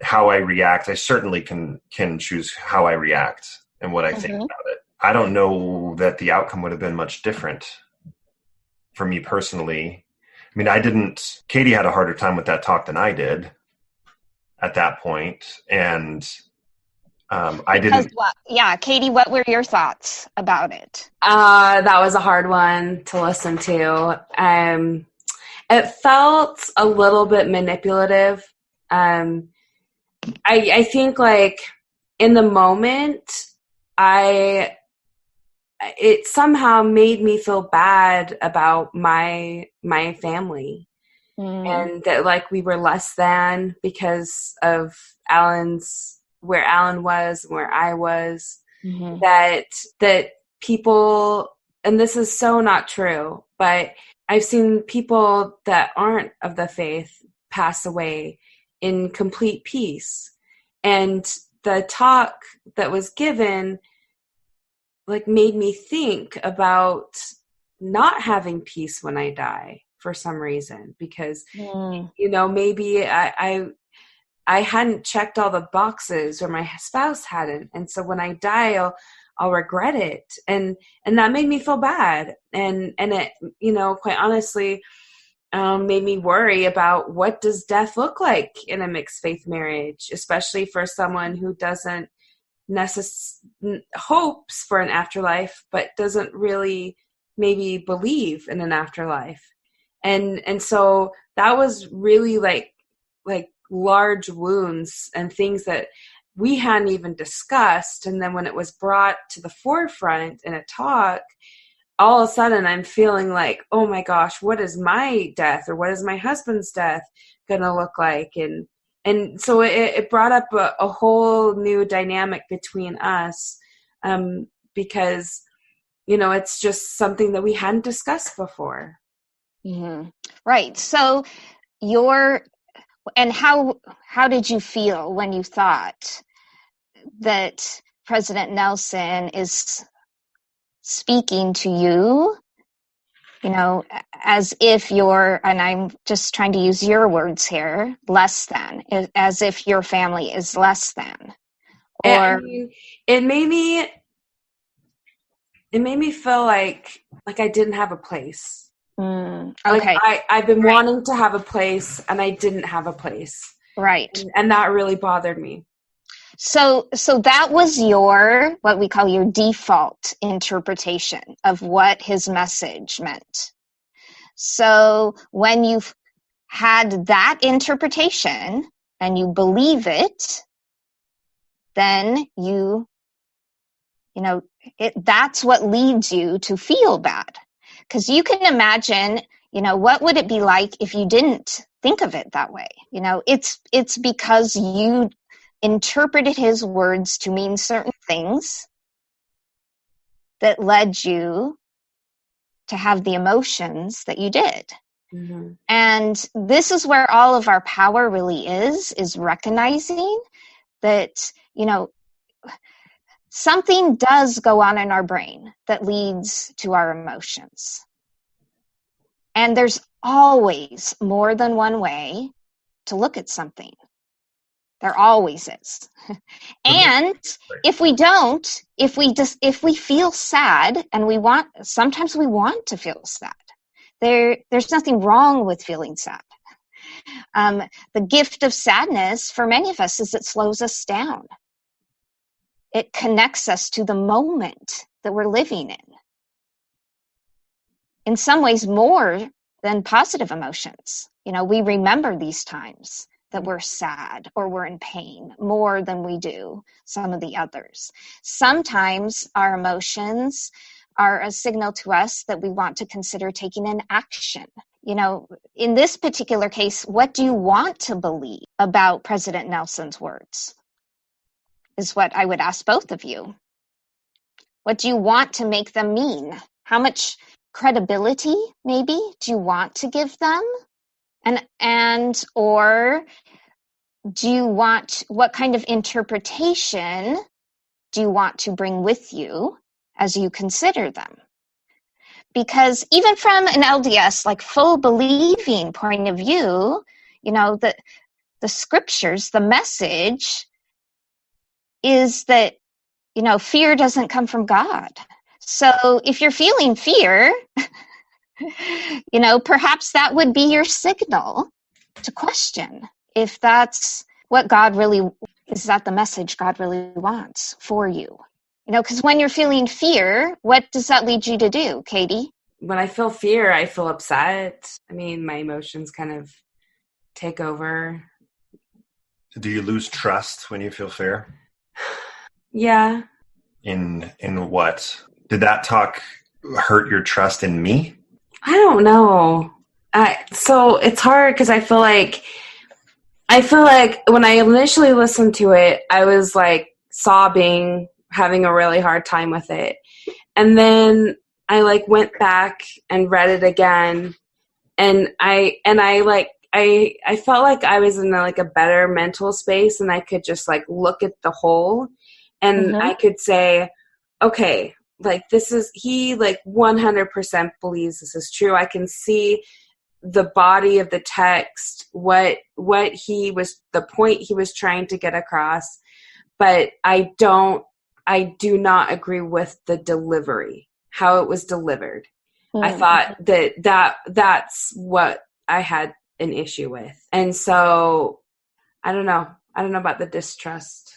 how I react. I certainly can choose how I react and what I think about it. I don't know that the outcome would have been much different for me personally. Katie had a harder time with that talk than I did at that point. And I didn't. Yeah, Katie, what were your thoughts about it? That was a hard one to listen to. And It felt a little bit manipulative. I think like in the moment, it somehow made me feel bad about my family, and that like we were less than because of where Allan was, where I was, that people, and this is so not true, but I've seen people that aren't of the faith pass away in complete peace. And the talk that was given like made me think about not having peace when I die for some reason, because maybe I hadn't checked all the boxes, or my spouse hadn't, and so when I die I'll regret it, and that made me feel bad, and it quite honestly made me worry about what does death look like in a mixed faith marriage, especially for someone who doesn't hopes for an afterlife but doesn't really maybe believe in an afterlife, and so that was really like large wounds and things that we hadn't even discussed. And then when it was brought to the forefront in a talk, all of a sudden I'm feeling like, oh my gosh, what is my death, or what is my husband's death gonna look like? And so it brought up a whole new dynamic between us, because it's just something that we hadn't discussed before. Right. So how did you feel when you thought that President Nelson is speaking to you, as if you're, and I'm just trying to use your words here, less than, as if your family is less than? Or it made me feel like I didn't have a place. Okay. Like I've been wanting to have a place, and I didn't have a place. Right. And that really bothered me. So that was what we call your default interpretation of what his message meant. So when you've had that interpretation and you believe it, then that's what leads you to feel bad. Because you can imagine, what would it be like if you didn't think of it that way? It's because you interpreted his words to mean certain things that led you to have the emotions that you did. And this is where all of our power really is recognizing that, something does go on in our brain that leads to our emotions. And there's always more than one way to look at something. There always is. And if we feel sad, and sometimes we want to feel sad. There's nothing wrong with feeling sad. The gift of sadness for many of us is it slows us down. It connects us to the moment that we're living in. In some ways, more than positive emotions. We remember these times that we're sad or we're in pain more than we do some of the others. Sometimes our emotions are a signal to us that we want to consider taking an action. In this particular case, what do you want to believe about President Nelson's words? Is what I would ask both of you. What do you want to make them mean? How much credibility, maybe, do you want to give them? Or what kind of interpretation do you want to bring with you as you consider them? Because even from an LDS, full believing point of view, the scriptures, the message is that, fear doesn't come from God. So if you're feeling fear, perhaps that would be your signal to question if that's what is that the message God really wants for you? Because when you're feeling fear, what does that lead you to do, Katie? when I feel fear, I feel upset. I mean, my emotions kind of take over. Do you lose trust when you feel fear? Yeah. In what? Did that talk hurt your trust in me? I don't know. So it's hard because I feel like when I initially listened to it, I was like sobbing, having a really hard time with it. And then I like went back and read it again, and I felt like I was in a better mental space, and I could just like look at the whole, and I could say, okay, like this is, he like 100% believes this is true. I can see the body of the text, what he was, the point he was trying to get across, but I do not agree with the delivery, how it was delivered. I thought that's what I had an issue with. And so I don't know about the distrust.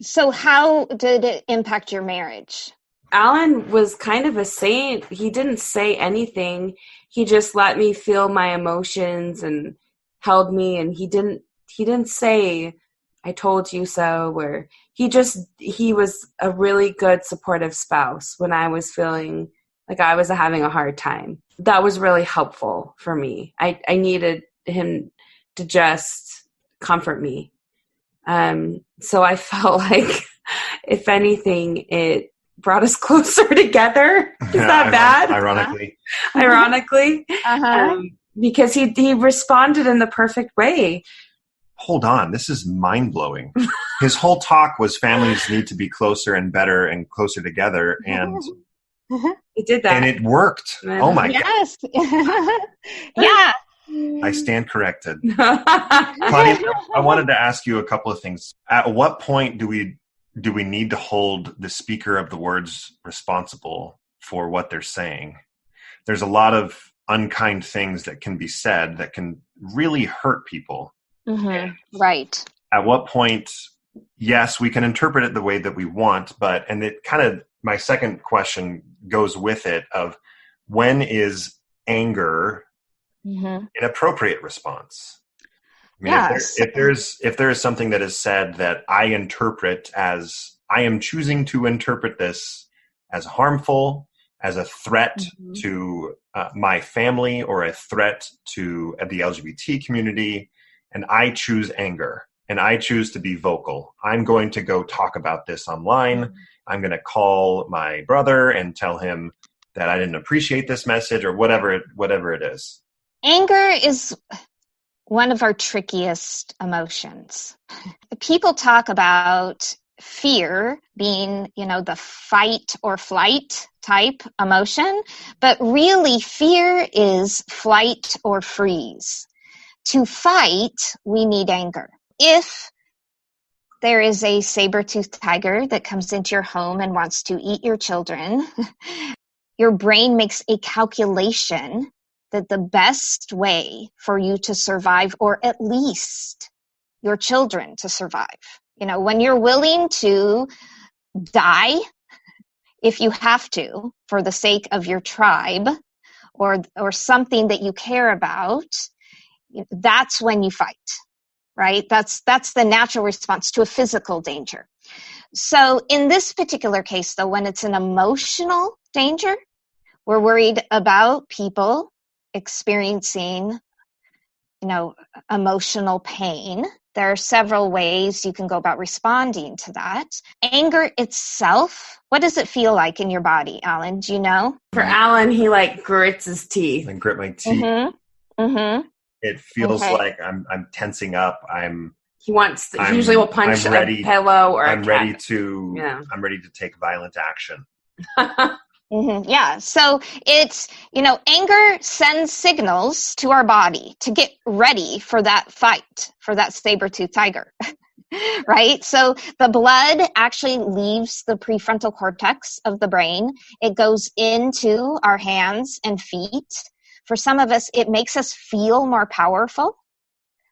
So how did it impact your marriage? Allan was kind of a saint. He didn't say anything. He just let me feel my emotions and held me, and he didn't say, I told you so, or he was a really good supportive spouse when I was feeling like I was having a hard time. That was really helpful for me. I needed him to just comfort me. So I felt like, if anything, it brought us closer together. Is that bad? Ironically. Ironically. Because he responded in the perfect way. Hold on, this is mind-blowing. His whole talk was families need to be closer and better and closer together, and he did that. And it worked. Oh my God. Yes. Yeah. I stand corrected. Claudia, I wanted to ask you a couple of things. At what point do we need to hold the speaker of the words responsible for what they're saying? There's a lot of unkind things that can be said that can really hurt people. Right. At what point, yes, we can interpret it the way that we want, and it kind of, my second question goes with it, of when is anger an appropriate response? I mean, Yes. if there is something that is said that I interpret as, I am choosing to interpret this as harmful, as a threat to my family, or a threat to the LGBT community, and I choose anger, and I choose to be vocal. I'm going to go talk about this online. I'm going to call my brother and tell him that I didn't appreciate this message, or whatever it is. Anger is one of our trickiest emotions. People talk about fear being, the fight or flight type emotion, but really fear is flight or freeze. To fight, we need anger. If there is a saber-toothed tiger that comes into your home and wants to eat your children, your brain makes a calculation that the best way for you to survive, or at least your children to survive, when you're willing to die, if you have to, for the sake of your tribe or something that you care about, that's when you fight, right? That's the natural response to a physical danger. So in this particular case, though, when it's an emotional danger, we're worried about people experiencing, emotional pain. There are several ways you can go about responding to that. Anger itself, what does it feel like in your body, Allan? Do you know? For Allan, he grits his teeth. I grit my teeth. It feels like I'm tensing up. He usually will punch a pillow or I'm ready to take violent action. Yeah. So it's, anger sends signals to our body to get ready for that fight, for that saber-toothed tiger, right? So the blood actually leaves the prefrontal cortex of the brain. It goes into our hands and feet. For some of us, it makes us feel more powerful.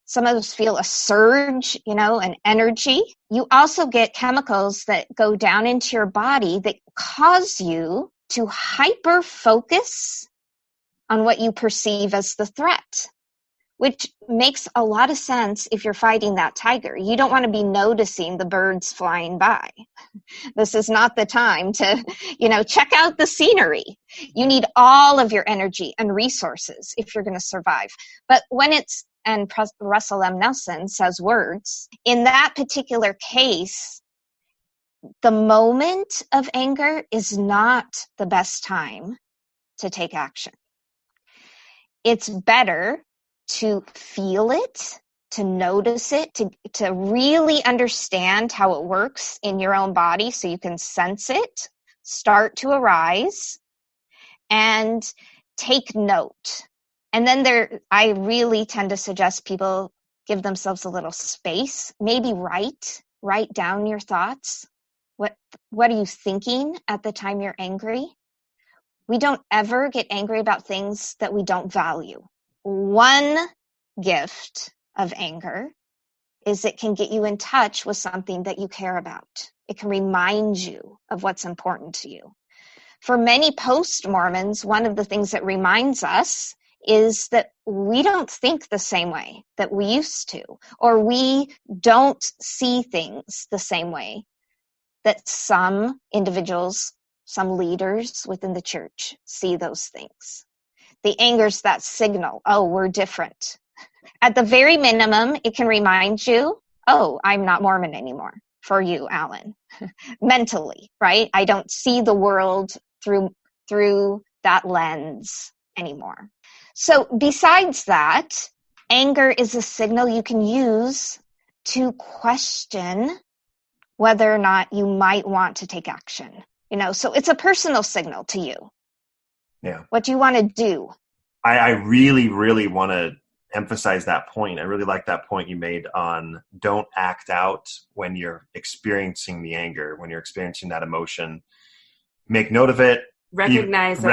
Some of us feel a surge, an energy. You also get chemicals that go down into your body that cause you to hyper focus on what you perceive as the threat, which makes a lot of sense if you're fighting that tiger. You don't want to be noticing the birds flying by. This is not the time to, check out the scenery. You need all of your energy and resources if you're going to survive. But when it's, and Russell M. Nelson says words, in that particular case, the moment of anger is not the best time to take action. It's better to feel it, to notice it, to really understand how it works in your own body so you can sense it, start to arise, and take note. And then I really tend to suggest people give themselves a little space, maybe write down your thoughts. What are you thinking at the time you're angry? We don't ever get angry about things that we don't value. One gift of anger is it can get you in touch with something that you care about. It can remind you of what's important to you. For many post-Mormons, one of the things that reminds us is that we don't think the same way that we used to, or we don't see things the same way that some individuals, some leaders within the church see those things. The anger's that signal, oh, we're different. At the very minimum, it can remind you, oh, I'm not Mormon anymore for you, Allan. Mentally, right? I don't see the world through that lens anymore. So besides that, anger is a signal you can use to question whether or not you might want to take action. So it's a personal signal to you. Yeah. What do you want to do? I really, really want to emphasize that point. I really like that point you made on don't act out when you're experiencing the anger, when you're experiencing that emotion. Make note of it. Recognize it,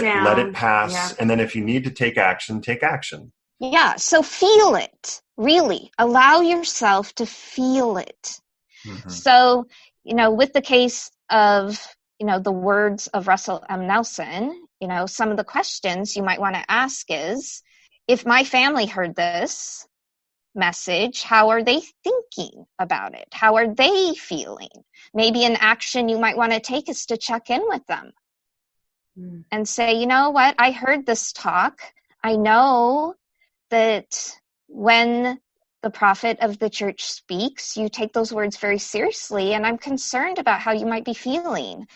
let it pass. Yeah. And then if you need to take action, take action. Yeah. So feel it. Really allow yourself to feel it. Mm-hmm. So, with the case of, the words of Russell M. Nelson, some of the questions you might want to ask is, if my family heard this message, how are they thinking about it? How are they feeling? Maybe an action you might want to take is to check in with them and say, you know what? I heard this talk. I know that when the prophet of the church speaks, you take those words very seriously, and I'm concerned about how you might be feeling,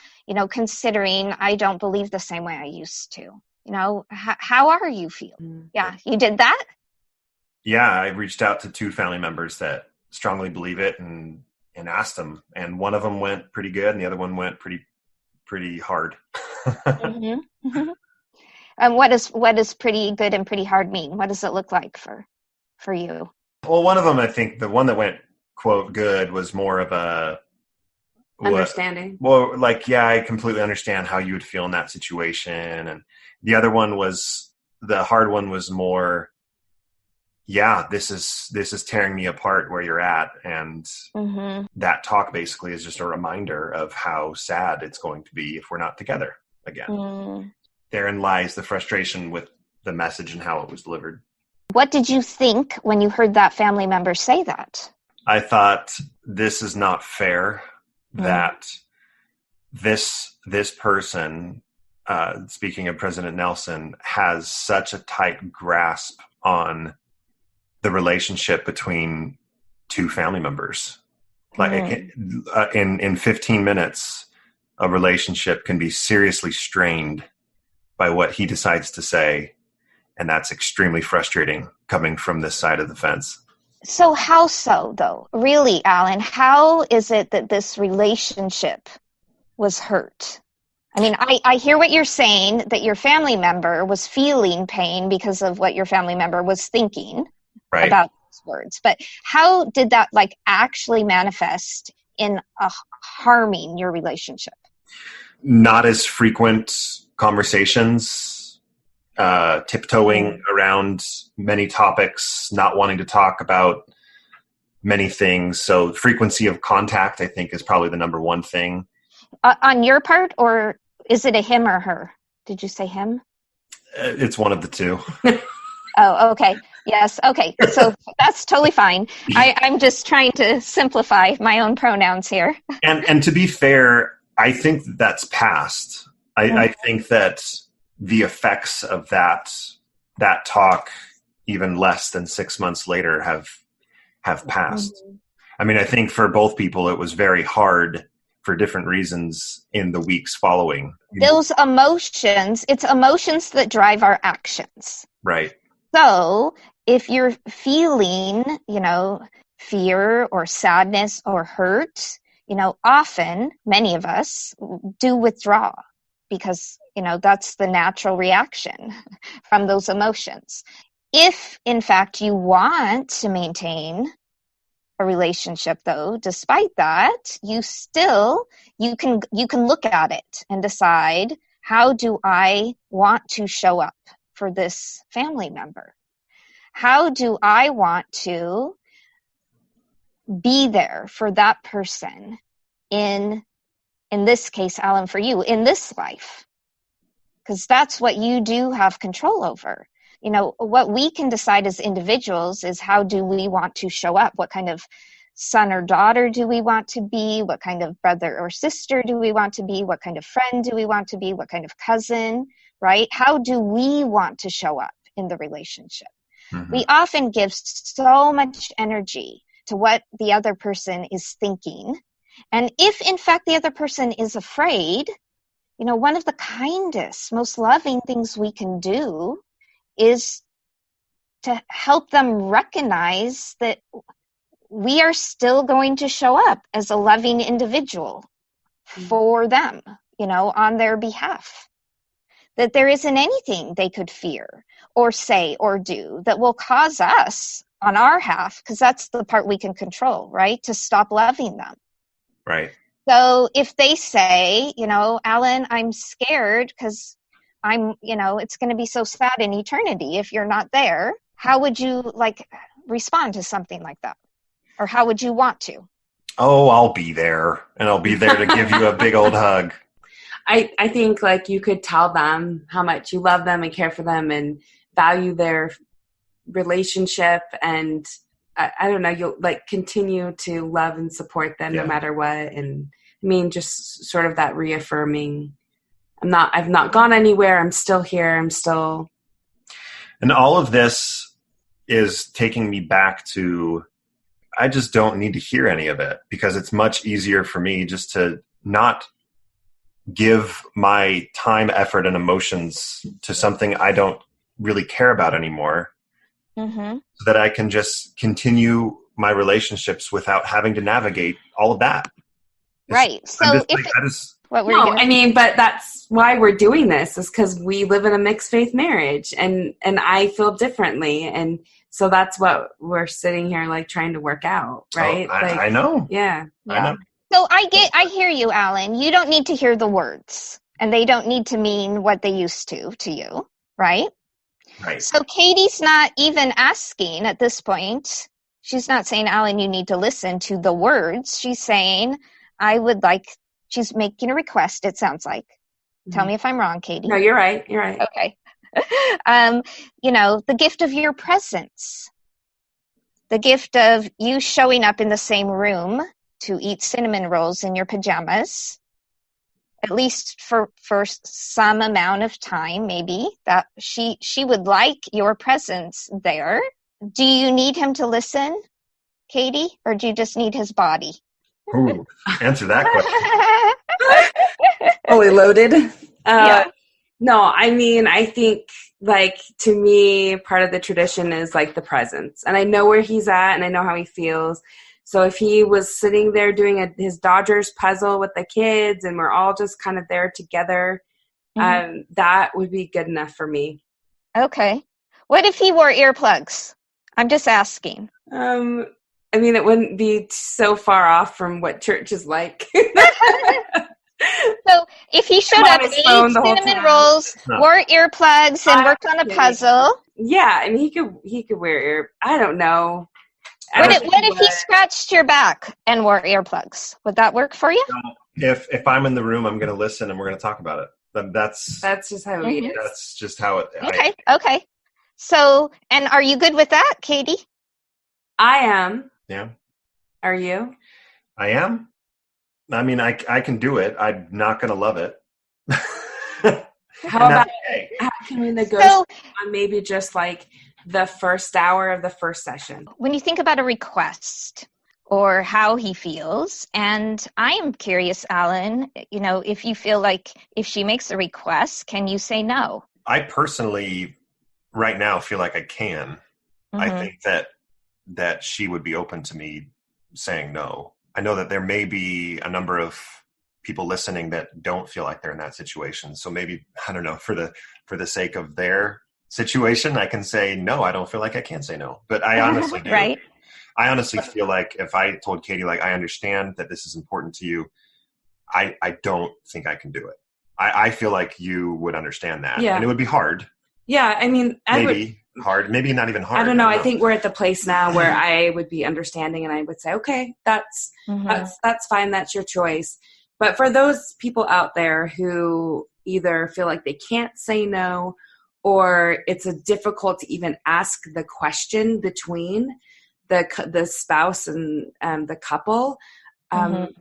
considering I don't believe the same way I used to. How are you feeling? Yeah, you did that? Yeah, I reached out to 2 family members that strongly believe it and asked them, and one of them went pretty good, and the other one went pretty hard. Mm-hmm. Mm-hmm. And what does pretty good and pretty hard mean? What does it look like for you? Well, one of them, I think the one that went, quote, good was more of a understanding. I completely understand how you would feel in that situation. And the other one the hard one was more, this is tearing me apart where you're at. And that talk basically is just a reminder of how sad it's going to be if we're not together again. Therein lies the frustration with the message and how it was delivered. What did you think when you heard that family member say that? I thought, this is not fair that this person, speaking of President Nelson, has such a tight grasp on the relationship between 2 family members. Like in 15 minutes, a relationship can be seriously strained by what he decides to say. And that's extremely frustrating coming from this side of the fence. So how so, though? Really, Allan, how is it that this relationship was hurt? I mean, I hear what you're saying, that your family member was feeling pain because of what your family member was thinking about those words. But how did that actually manifest in harming your relationship? Not as frequent conversations. Tiptoeing around many topics, not wanting to talk about many things. So frequency of contact, I think, is probably the number one thing. On your part, or is it a him or her? Did you say him? It's one of the two. Oh, okay. Yes. Okay. So that's totally fine. I'm just trying to simplify my own pronouns here. And to be fair, I think that's past. I think that the effects of that talk, even less than 6 months later, have passed. Mm-hmm. I mean, I think for both people, it was very hard for different reasons in the weeks following. Those emotions, it's emotions that drive our actions. Right. So if you're feeling, fear or sadness or hurt, often many of us do withdraw because, that's the natural reaction from those emotions. If, in fact, you want to maintain a relationship, though, despite that, you can look at it and decide, how do I want to show up for this family member? How do I want to be there for that person in this case, Allan, for you, in this life? Because that's what you do have control over. What we can decide as individuals is, how do we want to show up? What kind of son or daughter do we want to be? What kind of brother or sister do we want to be? What kind of friend do we want to be? What kind of cousin, right? How do we want to show up in the relationship? Mm-hmm. We often give so much energy to what the other person is thinking. And if, in fact, the other person is afraid, one of the kindest, most loving things we can do is to help them recognize that we are still going to show up as a loving individual for them, on their behalf. That there isn't anything they could fear or say or do that will cause us on our half, because that's the part we can control, right? To stop loving them. Right. So if they say, Allan, I'm scared because it's going to be so sad in eternity if you're not there, how would you respond to something like that? Or how would you want to? Oh, I'll be there, and I'll be there to give you a big old hug. I think you could tell them how much you love them and care for them and value their relationship, and I don't know, you'll continue to love and support them no matter what. And I mean, just sort of that reaffirming, I've not gone anywhere. I'm still here. And all of this is taking me back to, I just don't need to hear any of it, because it's much easier for me just to not give my time, effort, and emotions to something I don't really care about anymore. Mm-hmm. So that I can just continue my relationships without having to navigate all of that. Right. So but that's why we're doing this, is because we live in a mixed faith marriage, and I feel differently. And so that's what we're sitting here trying to work out. Right. Oh, I know. Yeah. I know. So I hear you, Allan. You don't need to hear the words, and they don't need to mean what they used to you. Right. Right. So Katie's not even asking at this point. She's not saying, Allan, you need to listen to the words. She's saying, she's making a request, it sounds like. Mm-hmm. Tell me if I'm wrong, Katie. No, you're right. You're right. Okay. The gift of your presence. The gift of you showing up in the same room to eat cinnamon rolls in your pajamas. At least for some amount of time, maybe, that she would like your presence there. Do you need him to listen, Katie, or do you just need his body? Ooh, answer that question. Fully loaded. Yeah. No, I mean, I think to me, part of the tradition is the presence, and I know where he's at, and I know how he feels. So if he was sitting there doing his Dodgers puzzle with the kids, and we're all just kind of there together, mm-hmm. That would be good enough for me. Okay. What if he wore earplugs? I'm just asking. I mean, it wouldn't be so far off from what church is like. So if he showed up, ate cinnamon rolls, wore earplugs, and worked on a puzzle. Yeah, I mean, he could wear I don't know. What if he scratched your back and wore earplugs? Would that work for you? If I'm in the room, I'm going to listen, and we're going to talk about it. That's just how he is. that's just how it. Okay. So, and are you good with that, Katie? I am. Yeah. Are you? I am. I mean, I can do it. I'm not going to love it. How about how can we negotiate on maybe just like the first hour of the first session? When you think about a request or how he feels, and I am curious, Allan, if you feel like if she makes a request, can you say no? I personally, right now, feel like I can. Mm-hmm. I think that she would be open to me saying no. I know that there may be a number of people listening that don't feel like they're in that situation. So maybe, I don't know, for the sake of their situation, I can say no. I don't feel like I can say no, but I honestly do. Right. I honestly feel like if I told Katie, like, I understand that this is important to you, I don't think I can do it. I feel like you would understand that. Yeah. And it would be hard. Yeah, I mean, hard, maybe not even hard. I don't know. I think we're at the place now where I would be understanding and I would say, okay, that's fine. That's your choice. But for those people out there who either feel like they can't say no, or it's difficult to even ask the question between the spouse and the couple,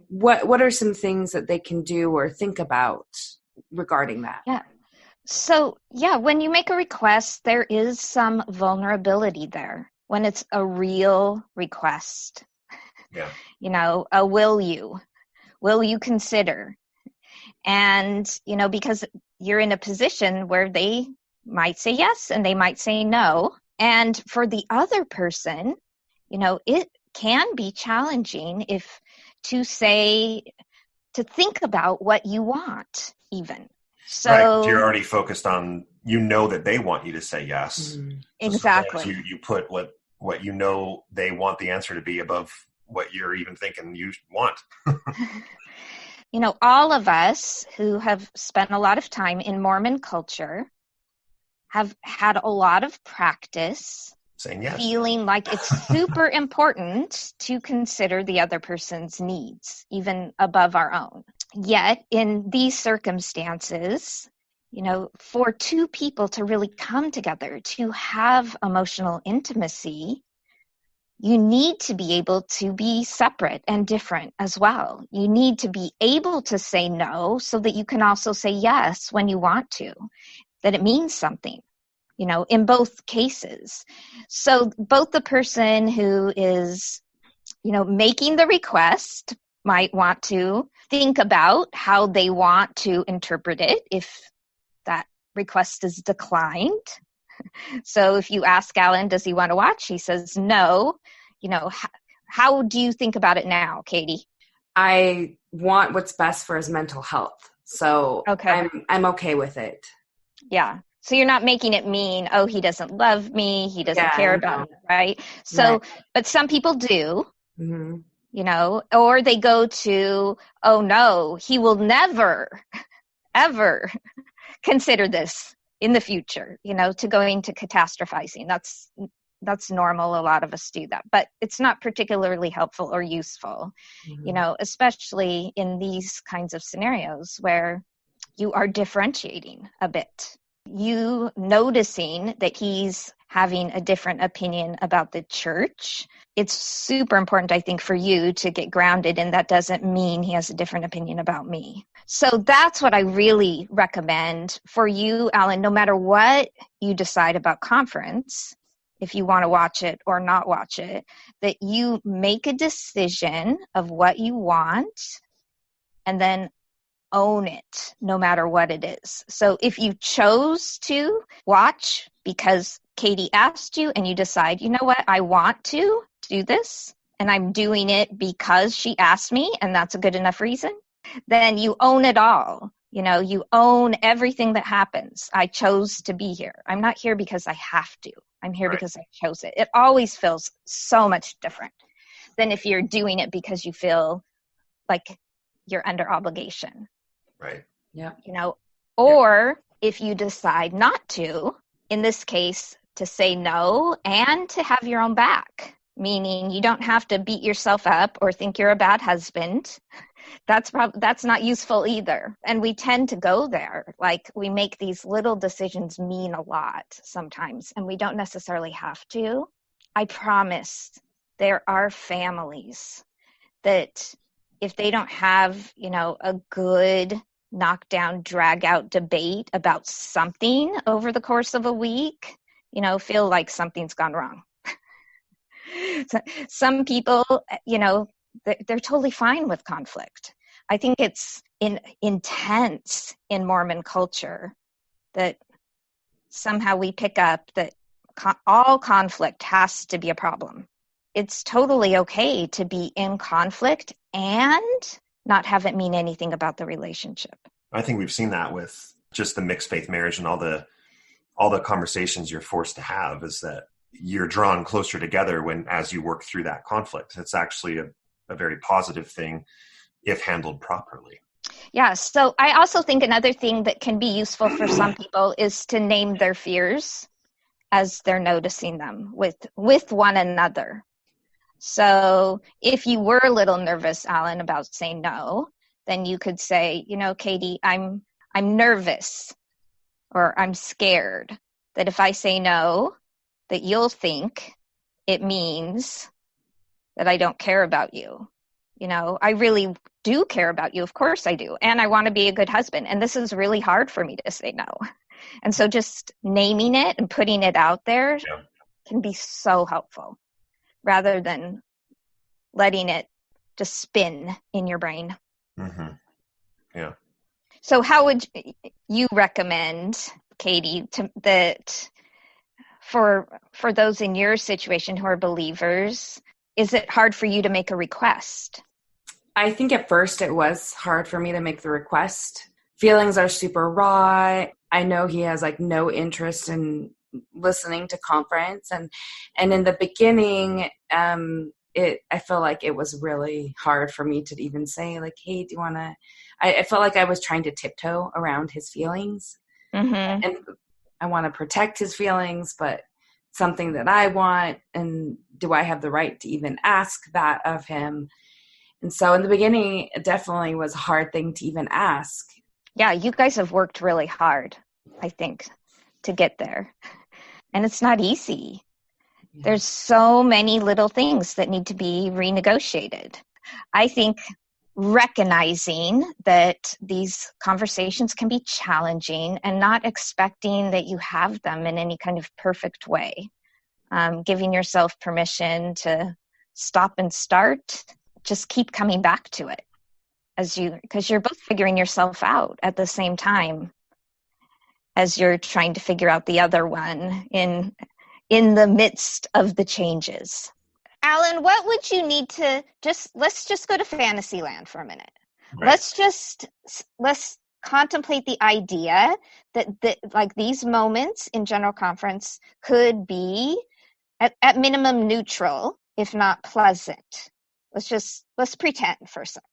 what are some things that they can do or think about regarding that? Yeah. So, when you make a request, there is some vulnerability there when it's a real request. Yeah. Will you consider? And, because you're in a position where they might say yes and they might say no. And for the other person, it can be challenging to think about what you want even. So right. You're already focused on, that they want you to say yes. Exactly. So you put what they want the answer to be above what you're even thinking you want. All of us who have spent a lot of time in Mormon culture have had a lot of practice saying yes, feeling like it's super important to consider the other person's needs, even above our own. Yet, in these circumstances, for two people to really come together, to have emotional intimacy, you need to be able to be separate and different as well. You need to be able to say no so that you can also say yes when you want to, that it means something, in both cases. So both the person who is, making the request might want to think about how they want to interpret it if that request is declined. So if you ask Allan, does he want to watch? He says no. How do you think about it now, Katie? I want what's best for his mental health. So okay. I'm okay with it. Yeah. So you're not making it mean, oh, he doesn't love me. He doesn't care about me, right? So, right. But some people do. Mm-hmm. Or they go to, oh no, he will never, ever consider this in the future, to going to catastrophizing. That's normal. A lot of us do that, but it's not particularly helpful or useful, especially in these kinds of scenarios where you are differentiating a bit. You noticing that he's having a different opinion about the church. It's super important, I think, for you to get grounded, and that doesn't mean he has a different opinion about me. So that's what I really recommend for you, Allan, no matter what you decide about conference, if you want to watch it or not watch it, that you make a decision of what you want and then own it no matter what it is. So if you chose to watch because Katie asked you and you decide, you know what, I want to do this and I'm doing it because she asked me and that's a good enough reason, then you own it all. You own everything that happens. I chose to be here. I'm not here because I have to. I'm here because I chose it. It always feels so much different than if you're doing it because you feel like you're under obligation. Right. Yeah. Or if you decide not to, in this case, to say no and to have your own back, meaning you don't have to beat yourself up or think you're a bad husband That's not useful either. And we tend to go there. Like, we make these little decisions mean a lot sometimes, and we don't necessarily have to. I promise there are families that if they don't have, a good knockdown, drag out debate about something over the course of a week, feel like something's gone wrong. Some people, they're totally fine with conflict. I think it's intense in Mormon culture that somehow we pick up that all conflict has to be a problem. It's totally okay to be in conflict and not have it mean anything about the relationship. I think we've seen that with just the mixed faith marriage and all the conversations you're forced to have, is that you're drawn closer together as you work through that conflict. It's actually a very positive thing if handled properly. Yeah. So I also think another thing that can be useful for some people is to name their fears as they're noticing them with one another. So if you were a little nervous, Allan, about saying no, then you could say, Katie, I'm nervous, or I'm scared that if I say no, that you'll think it means that I don't care about you. I really do care about you. Of course I do. And I want to be a good husband. And this is really hard for me to say no. And so just naming it and putting it out there can be so helpful, rather than letting it just spin in your brain. Mm-hmm. Yeah. So how would you recommend, Katie, that for those in your situation who are believers, is it hard for you to make a request? I think at first it was hard for me to make the request. Feelings are super raw. I know he has no interest in listening to conference. And in the beginning, I felt like it was really hard for me to even say hey, do you want to, I felt like I was trying to tiptoe around his feelings. Mm-hmm. And I want to protect his feelings, but something that I want, and do I have the right to even ask that of him? And so in the beginning, it definitely was a hard thing to even ask. Yeah, you guys have worked really hard, I think, to get there. And it's not easy. Yeah. There's so many little things that need to be renegotiated. I think recognizing that these conversations can be challenging and not expecting that you have them in any kind of perfect way. Giving yourself permission to stop and start, just keep coming back to it because you're both figuring yourself out at the same time as you're trying to figure out the other one in the midst of the changes. Allan, what would you need to let's just go to Fantasyland for a minute. Right. Let's contemplate the idea that these moments in general conference could be at minimum neutral, if not pleasant. Let's pretend for a sec.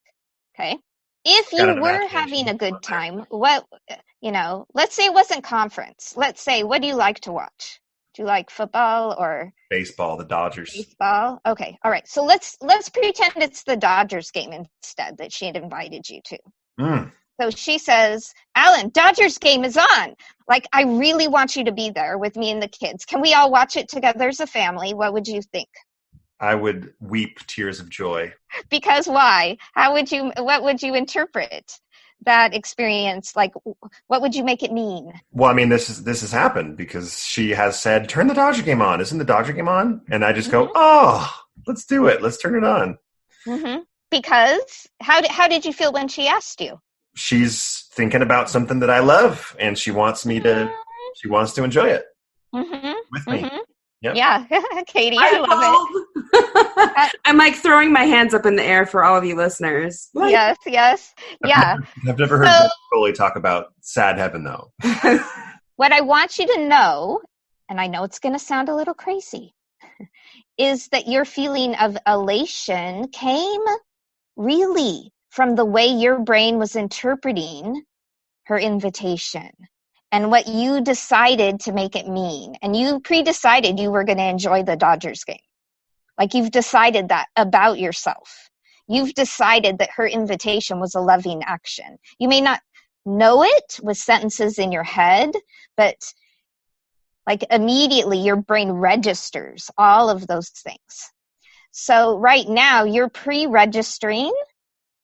Okay. If you were having a good time, let's say it wasn't conference. Let's say, what do you like to watch? Do you like football or baseball? The Dodgers. Baseball. Okay. All right. So let's pretend it's the Dodgers game instead that she had invited you to. Mm. So she says, Allan, Dodgers game is on. I really want you to be there with me and the kids. Can we all watch it together as a family? What would you think? I would weep tears of joy. Because why? What would you interpret that experience? What would you make it mean? Well, I mean, this has happened because she has said, turn the Dodger game on. Isn't the Dodger game on? And I just go, let's do it. Let's turn it on. Mm-hmm. Because how did you feel when she asked you? She's thinking about something that I love, and she wants to enjoy it with me. Mm-hmm. Yep. Yeah, Katie, I love it. I'm throwing my hands up in the air for all of you listeners. Yes, yeah. I've never heard Foley talk about sad heaven, though. What I want you to know, and I know it's going to sound a little crazy, is that your feeling of elation came really from the way your brain was interpreting her invitation and what you decided to make it mean. And you pre-decided you were going to enjoy the Dodgers game. You've decided that about yourself. You've decided that her invitation was a loving action. You may not know it with sentences in your head, but like immediately your brain registers all of those things. So right now you're pre-registering,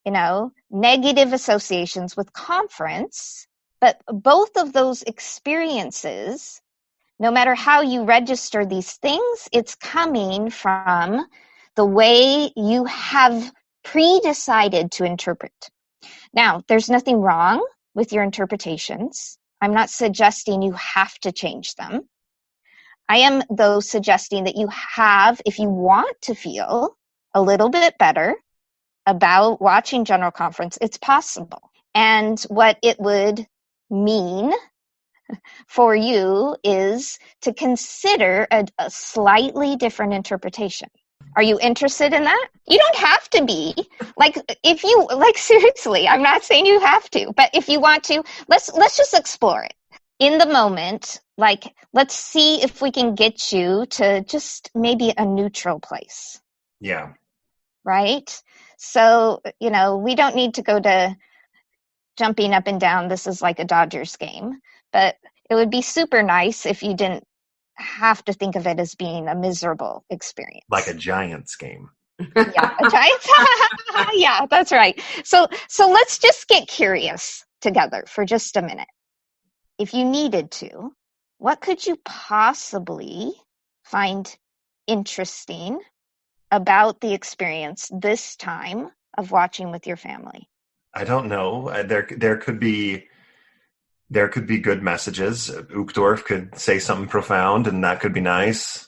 negative associations with conference, but both of those experiences, no matter how you register these things, it's coming from the way you have pre-decided to interpret. Now, there's nothing wrong with your interpretations. I'm not suggesting you have to change them. I am, though, suggesting that you have, if you want to feel a little bit better about watching General Conference, it's possible. And what it would mean for you is to consider a slightly different interpretation. Are you interested in that? You don't have to be. Seriously, I'm not saying you have to, but if you want to, let's just explore it. In the moment, let's see if we can get you to just maybe a neutral place. Yeah. Right? So, we don't need to go to jumping up and down. This is like a Dodgers game, but it would be super nice if you didn't have to think of it as being a miserable experience. Like a Giants game. Yeah, a Giants. Yeah, that's right. So let's just get curious together for just a minute. If you needed to, what could you possibly find interesting about the experience this time of watching with your family? I don't know. There could be good messages. Uchtdorf could say something profound, and that could be nice.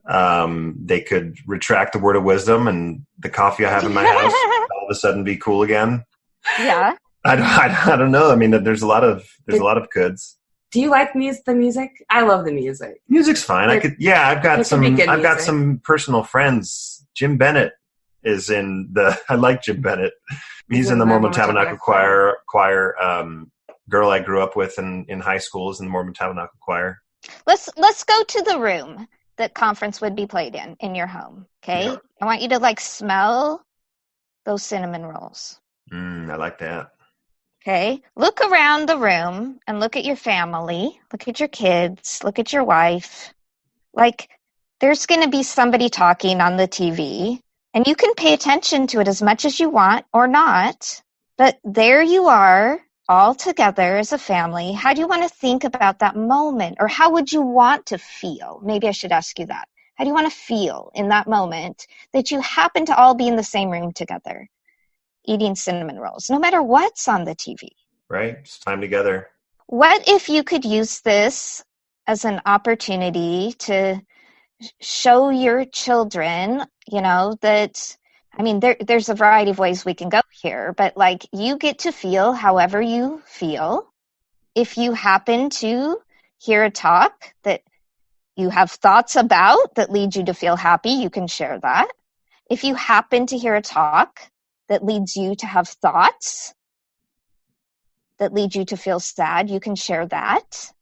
They could retract the word of wisdom, and the coffee I have in my house all of a sudden be cool again. Yeah. I don't know. I mean, there's a lot of goods. Do you like the music? I love the music. Music's fine. I've got some personal friends. Jim Bennett is in I like Jim Bennett. He's in the Mormon Tabernacle Choir. Girl I grew up with in high school is in the Mormon Tabernacle Choir. Let's go to the room that conference would be played in your home. Okay. Yeah. I want you to smell those cinnamon rolls. I like that. Okay. Look around the room and look at your family. Look at your kids. Look at your wife. There's going to be somebody talking on the TV, and you can pay attention to it as much as you want or not. But there you are, all together as a family. How do you want to think about that moment? Or how would you want to feel? Maybe I should ask you that. How do you want to feel in that moment that you happen to all be in the same room together, eating cinnamon rolls, no matter what's on the TV? Right. It's time together. What if you could use this as an opportunity to show your children, there's a variety of ways we can go here, but you get to feel however you feel. If you happen to hear a talk that you have thoughts about that lead you to feel happy, you can share that. If you happen to hear a talk that leads you to have thoughts that lead you to feel sad, you can share that.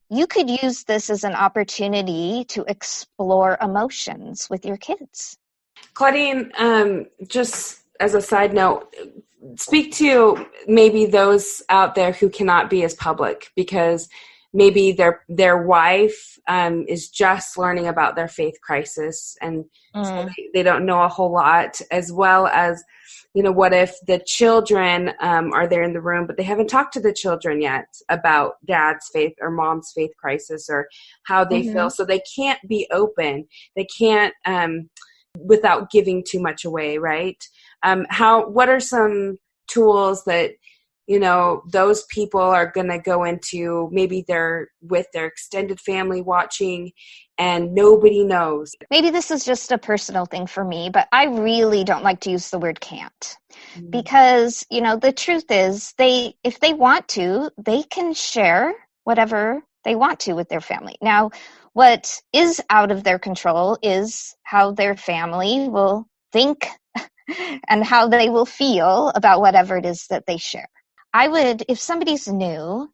You could use this as an opportunity to explore emotions with your kids. Claudine, just as a side note, speak to maybe those out there who cannot be as public because maybe their wife is just learning about their faith crisis, and so they don't know a whole lot, as well as, what if the children are there in the room, but they haven't talked to the children yet about dad's faith or mom's faith crisis or how they feel. So they can't be open. They can't, without giving too much away, right? What are some tools that, those people are going to go into? Maybe they're with their extended family watching and nobody knows. Maybe this is just a personal thing for me, but I really don't like to use the word can't. Because, the truth is if they want to, they can share whatever they want to with their family. Now, what is out of their control is how their family will think and how they will feel about whatever it is that they share. If somebody's new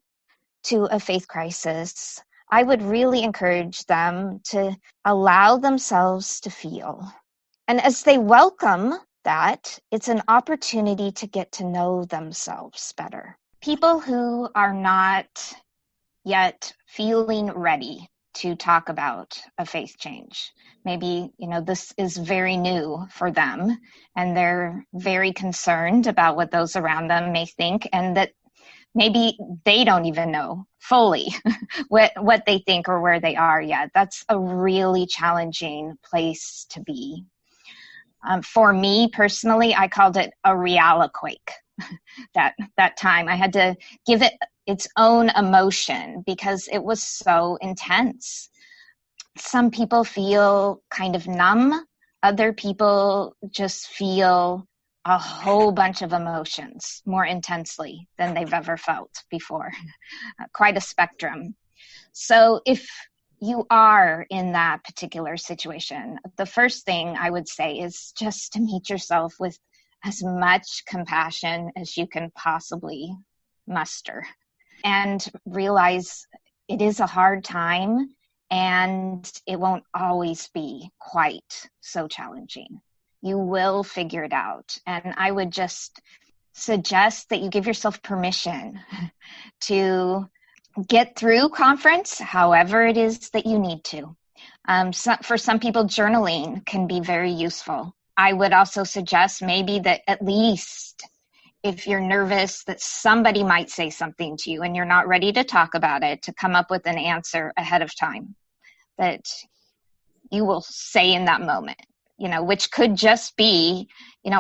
to a faith crisis, I would really encourage them to allow themselves to feel. And as they welcome that, it's an opportunity to get to know themselves better. People who are not yet feeling ready to talk about a faith change. Maybe, this is very new for them and they're very concerned about what those around them may think, and that maybe they don't even know fully what they think or where they are yet. That's a really challenging place to be. For me personally, I called it a realiquake. That time I had to give it its own emotion because it was so intense. Some people feel kind of numb. Other people just feel a whole bunch of emotions more intensely than they've ever felt before. Quite a spectrum. So if you are in that particular situation, the first thing I would say is just to meet yourself with as much compassion as you can possibly muster, and realize it is a hard time and it won't always be quite so challenging. You will figure it out. And I would just suggest that you give yourself permission to get through conference however it is that you need to. For some people, journaling can be very useful. I would also suggest maybe that at least if you're nervous that somebody might say something to you and you're not ready to talk about it, to come up with an answer ahead of time that you will say in that moment, which could just be,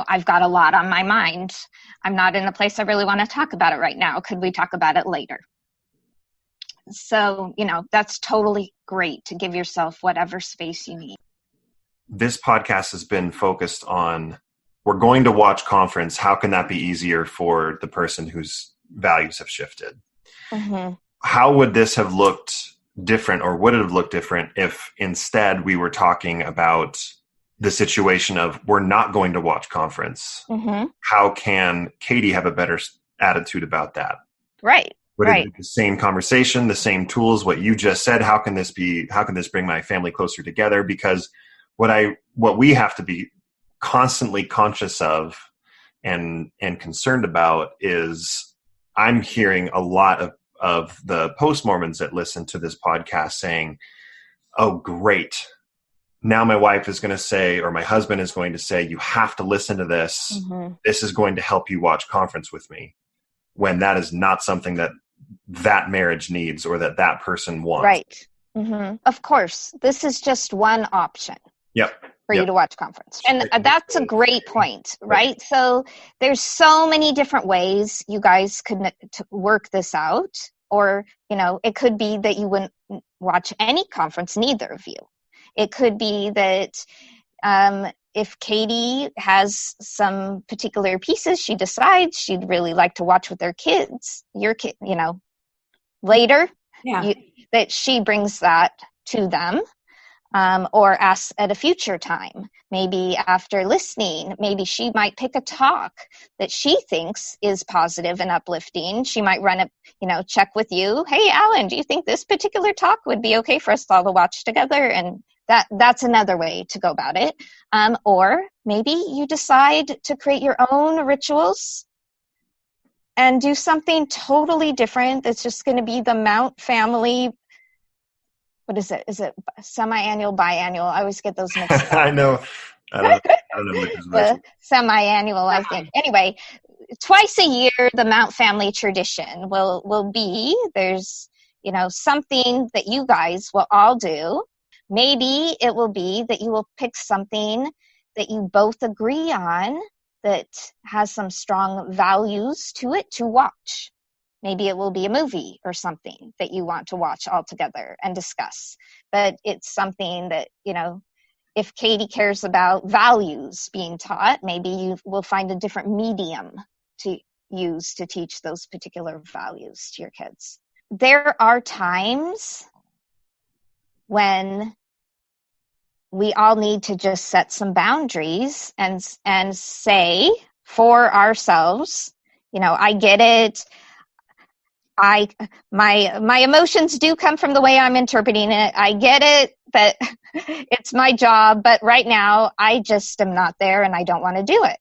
I've got a lot on my mind. I'm not in a place I really want to talk about it right now. Could we talk about it later? So, that's totally great to give yourself whatever space you need. This podcast has been focused on, we're going to watch conference. How can that be easier for the person whose values have shifted? Mm-hmm. How would this have looked different, or would it have looked different if instead we were talking about the situation of, we're not going to watch conference? Mm-hmm. How can Katie have a better attitude about that? Right. Would right. it be the same conversation, the same tools, what you just said? How can this bring my family closer together? Because what we have to be constantly conscious of and concerned about is, I'm hearing a lot of the post-Mormons that listen to this podcast saying, oh, great. Now my wife is going to say, or my husband is going to say, you have to listen to this. Mm-hmm. This is going to help you watch conference with me. When that is not something that marriage needs, or that person wants. Right. Mm-hmm. Of course, this is just one option. Yep. For you to watch conference. And that's a great point, right? So there's so many different ways you guys could work this out. Or, it could be that you wouldn't watch any conference, neither of you. It could be that if Katie has some particular pieces she decides she'd really like to watch with their kids, your kid, later, that she brings that to them. Or asks at a future time, maybe after listening, maybe she might pick a talk that she thinks is positive and uplifting. She might run a, check with you. Hey, Allan, do you think this particular talk would be okay for us all to watch together? And that's another way to go about it. Or maybe you decide to create your own rituals and do something totally different. That's just going to be the Mount family. What is it? Is it semi-annual, biannual? I always get those mixed up. I know. I don't know the semi-annual, I think. Anyway, twice a year, the Mount family tradition will be, there's, something that you guys will all do. Maybe it will be that you will pick something that you both agree on that has some strong values to it to watch. Maybe it will be a movie or something that you want to watch all together and discuss. But it's something that, if Katie cares about values being taught, maybe you will find a different medium to use to teach those particular values to your kids. There are times when we all need to just set some boundaries and say for ourselves, I get it. my emotions do come from the way I'm interpreting it. I get it, but it's my job. But right now, I just am not there, and I don't want to do it.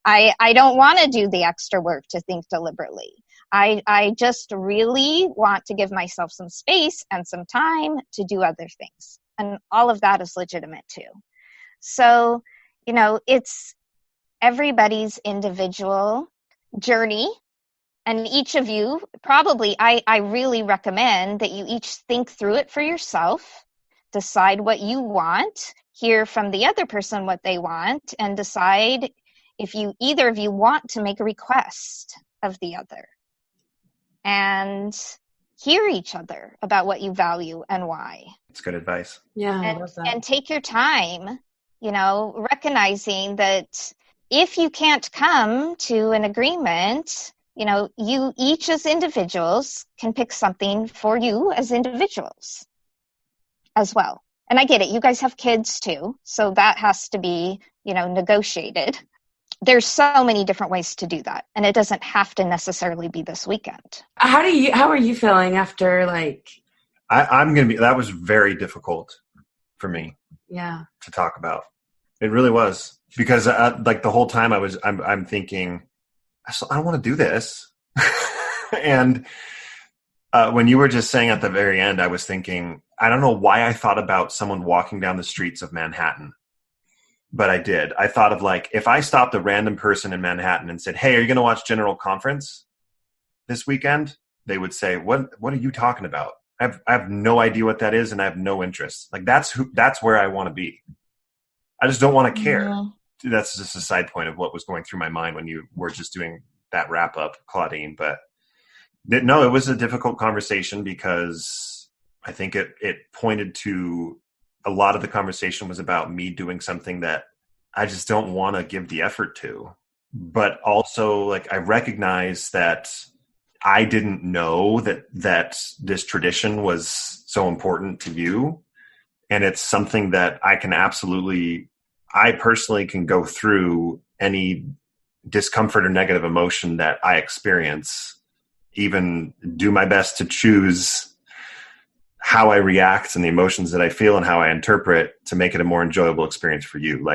I don't want to do the extra work to think deliberately. I just really want to give myself some space and some time to do other things. And all of that is legitimate too. So, it's everybody's individual journey. And each of you, probably, I really recommend that you each think through it for yourself, decide what you want, hear from the other person what they want, and decide if either of you want to make a request of the other. And hear each other about what you value and why. It's good advice. Yeah, I love that. And take your time, recognizing that if you can't come to an agreement, you each as individuals can pick something for you as individuals as well. And I get it. You guys have kids too. So that has to be, negotiated. There's so many different ways to do that. And it doesn't have to necessarily be this weekend. How are you feeling after that was very difficult for me. Yeah. To talk about. It really was, because the whole time I'm thinking, I don't want to do this. And when you were just saying at the very end, I was thinking, I don't know why I thought about someone walking down the streets of Manhattan, but I did. I thought of if I stopped a random person in Manhattan and said, hey, are you going to watch General Conference this weekend? They would say, what are you talking about? I have no idea what that is, and I have no interest. That's where I want to be. I just don't want to care. Mm-hmm. That's just a side point of what was going through my mind when you were just doing that wrap up, Claudine. But no, it was a difficult conversation, because I think it pointed to a lot of the conversation was about me doing something that I just don't want to give the effort to. But also, I recognize that I didn't know that this tradition was so important to you. And it's something that I personally can go through any discomfort or negative emotion that I experience, even do my best to choose how I react and the emotions that I feel and how I interpret to make it a more enjoyable experience for you.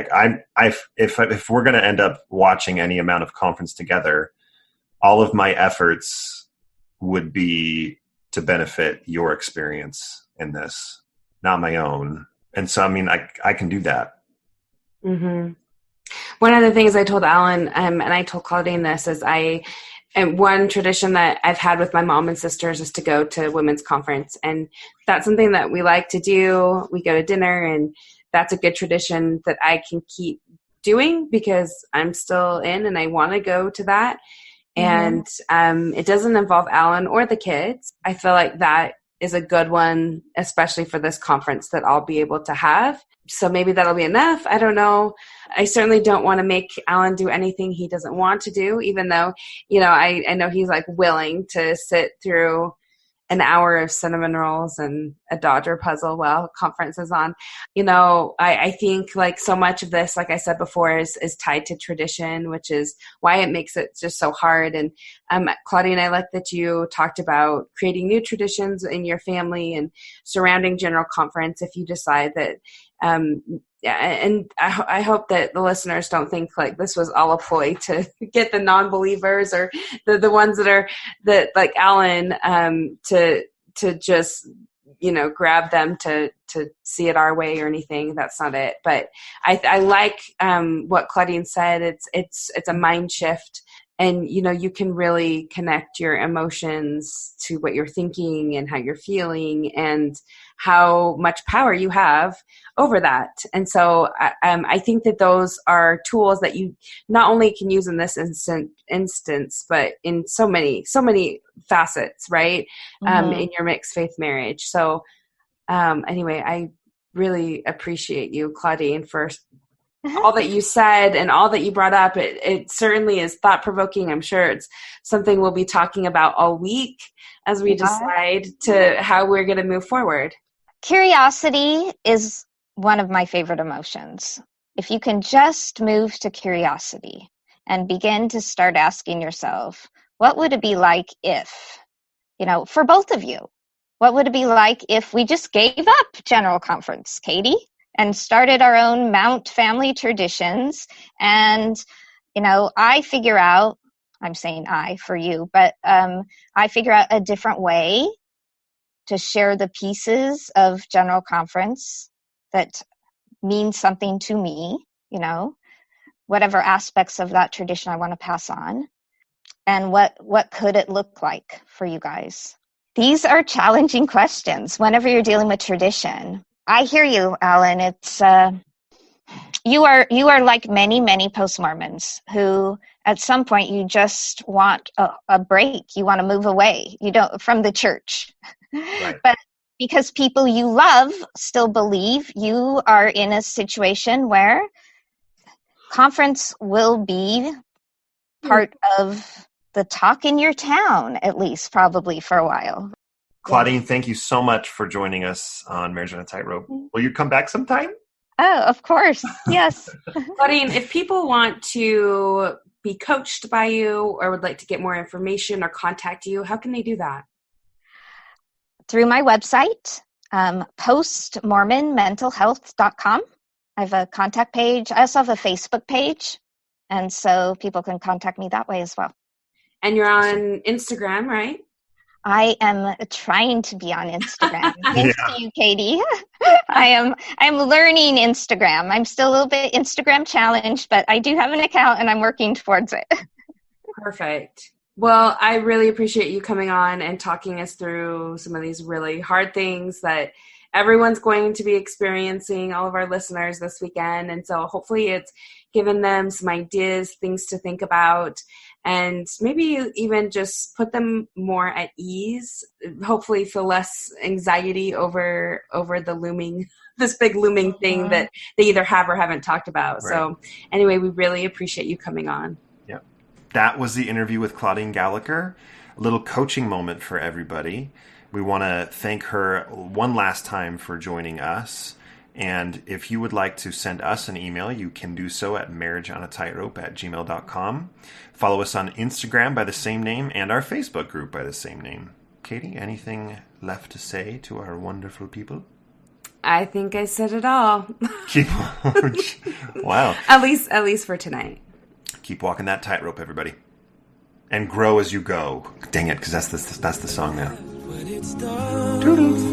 If we're going to end up watching any amount of conference together, all of my efforts would be to benefit your experience in this, not my own. And so, I can do that. Mm-hmm. One of the things I told Allan, and I told Claudine this, is and one tradition that I've had with my mom and sisters is to go to women's conference. And that's something that we like to do. We go to dinner, and that's a good tradition that I can keep doing because I'm still in and I want to go to that. Mm-hmm. And it doesn't involve Allan or the kids. I feel like that is a good one, especially for this conference that I'll be able to have. So maybe that'll be enough. I don't know. I certainly don't want to make Allan do anything he doesn't want to do, even though, I know he's willing to sit through an hour of cinnamon rolls and a Dodger puzzle while conference is on. I think so much of this, like I said before, is tied to tradition, which is why it makes it just so hard. And Claudine, I like that you talked about creating new traditions in your family and surrounding General Conference if you decide that. And I hope that the listeners don't think this was all a ploy to get the non-believers or the ones that like Allan to just grab them to see it our way or anything. That's not it. But I like what Claudine said. It's a mind shift. And, you can really connect your emotions to what you're thinking and how you're feeling and how much power you have over that. And so I think that those are tools that you not only can use in this instance, but in so many facets, right? Mm-hmm. In your mixed faith marriage. So anyway, I really appreciate you, Claudine, for all that you said and all that you brought up. It certainly is thought-provoking. I'm sure it's something we'll be talking about all week as we decide to how we're going to move forward. Curiosity is one of my favorite emotions. If you can just move to curiosity and begin to start asking yourself, what would it be like if, for both of you, what would it be like if we just gave up General Conference, Katie, and started our own Mount family traditions? And, I figure out, I'm saying I for you, but I figure out a different way to share the pieces of General Conference that mean something to me, whatever aspects of that tradition I want to pass on. And what could it look like for you guys? These are challenging questions whenever you're dealing with tradition. I hear you, Allan. It's you are like many, many post-Mormons who at some point you just want a break. You want to move away. You don't from the church. Right. But because people you love still believe, you are in a situation where conference will be part of the talk in your town, at least probably for a while. Claudine, thank you so much for joining us on Marriage on a Tightrope. Will you come back sometime? Oh, of course. Yes. Claudine, if people want to be coached by you or would like to get more information or contact you, how can they do that? Through my website, postmormonmentalhealth.com. I have a contact page. I also have a Facebook page. And so people can contact me that way as well. And you're on Instagram, right? I am trying to be on Instagram. Thanks to you, Katie. I'm learning Instagram. I'm still a little bit Instagram challenged, but I do have an account and I'm working towards it. Perfect. Well, I really appreciate you coming on and talking us through some of these really hard things that everyone's going to be experiencing, all of our listeners this weekend. And so hopefully it's given them some ideas, things to think about, and maybe even just put them more at ease, hopefully feel less anxiety over this big looming thing that they either have or haven't talked about. Right. So anyway, we really appreciate you coming on. Yeah. That was the interview with Claudine Gallacher, a little coaching moment for everybody. We want to thank her one last time for joining us. And if you would like to send us an email, you can do so at marriageonatightrope@gmail.com. Follow us on Instagram by the same name and our Facebook group by the same name. Katie, anything left to say to our wonderful people? I think I said it all. Wow. At least for tonight. Keep walking that tightrope, everybody. And grow as you go. Dang it, because that's the song now. Toodles.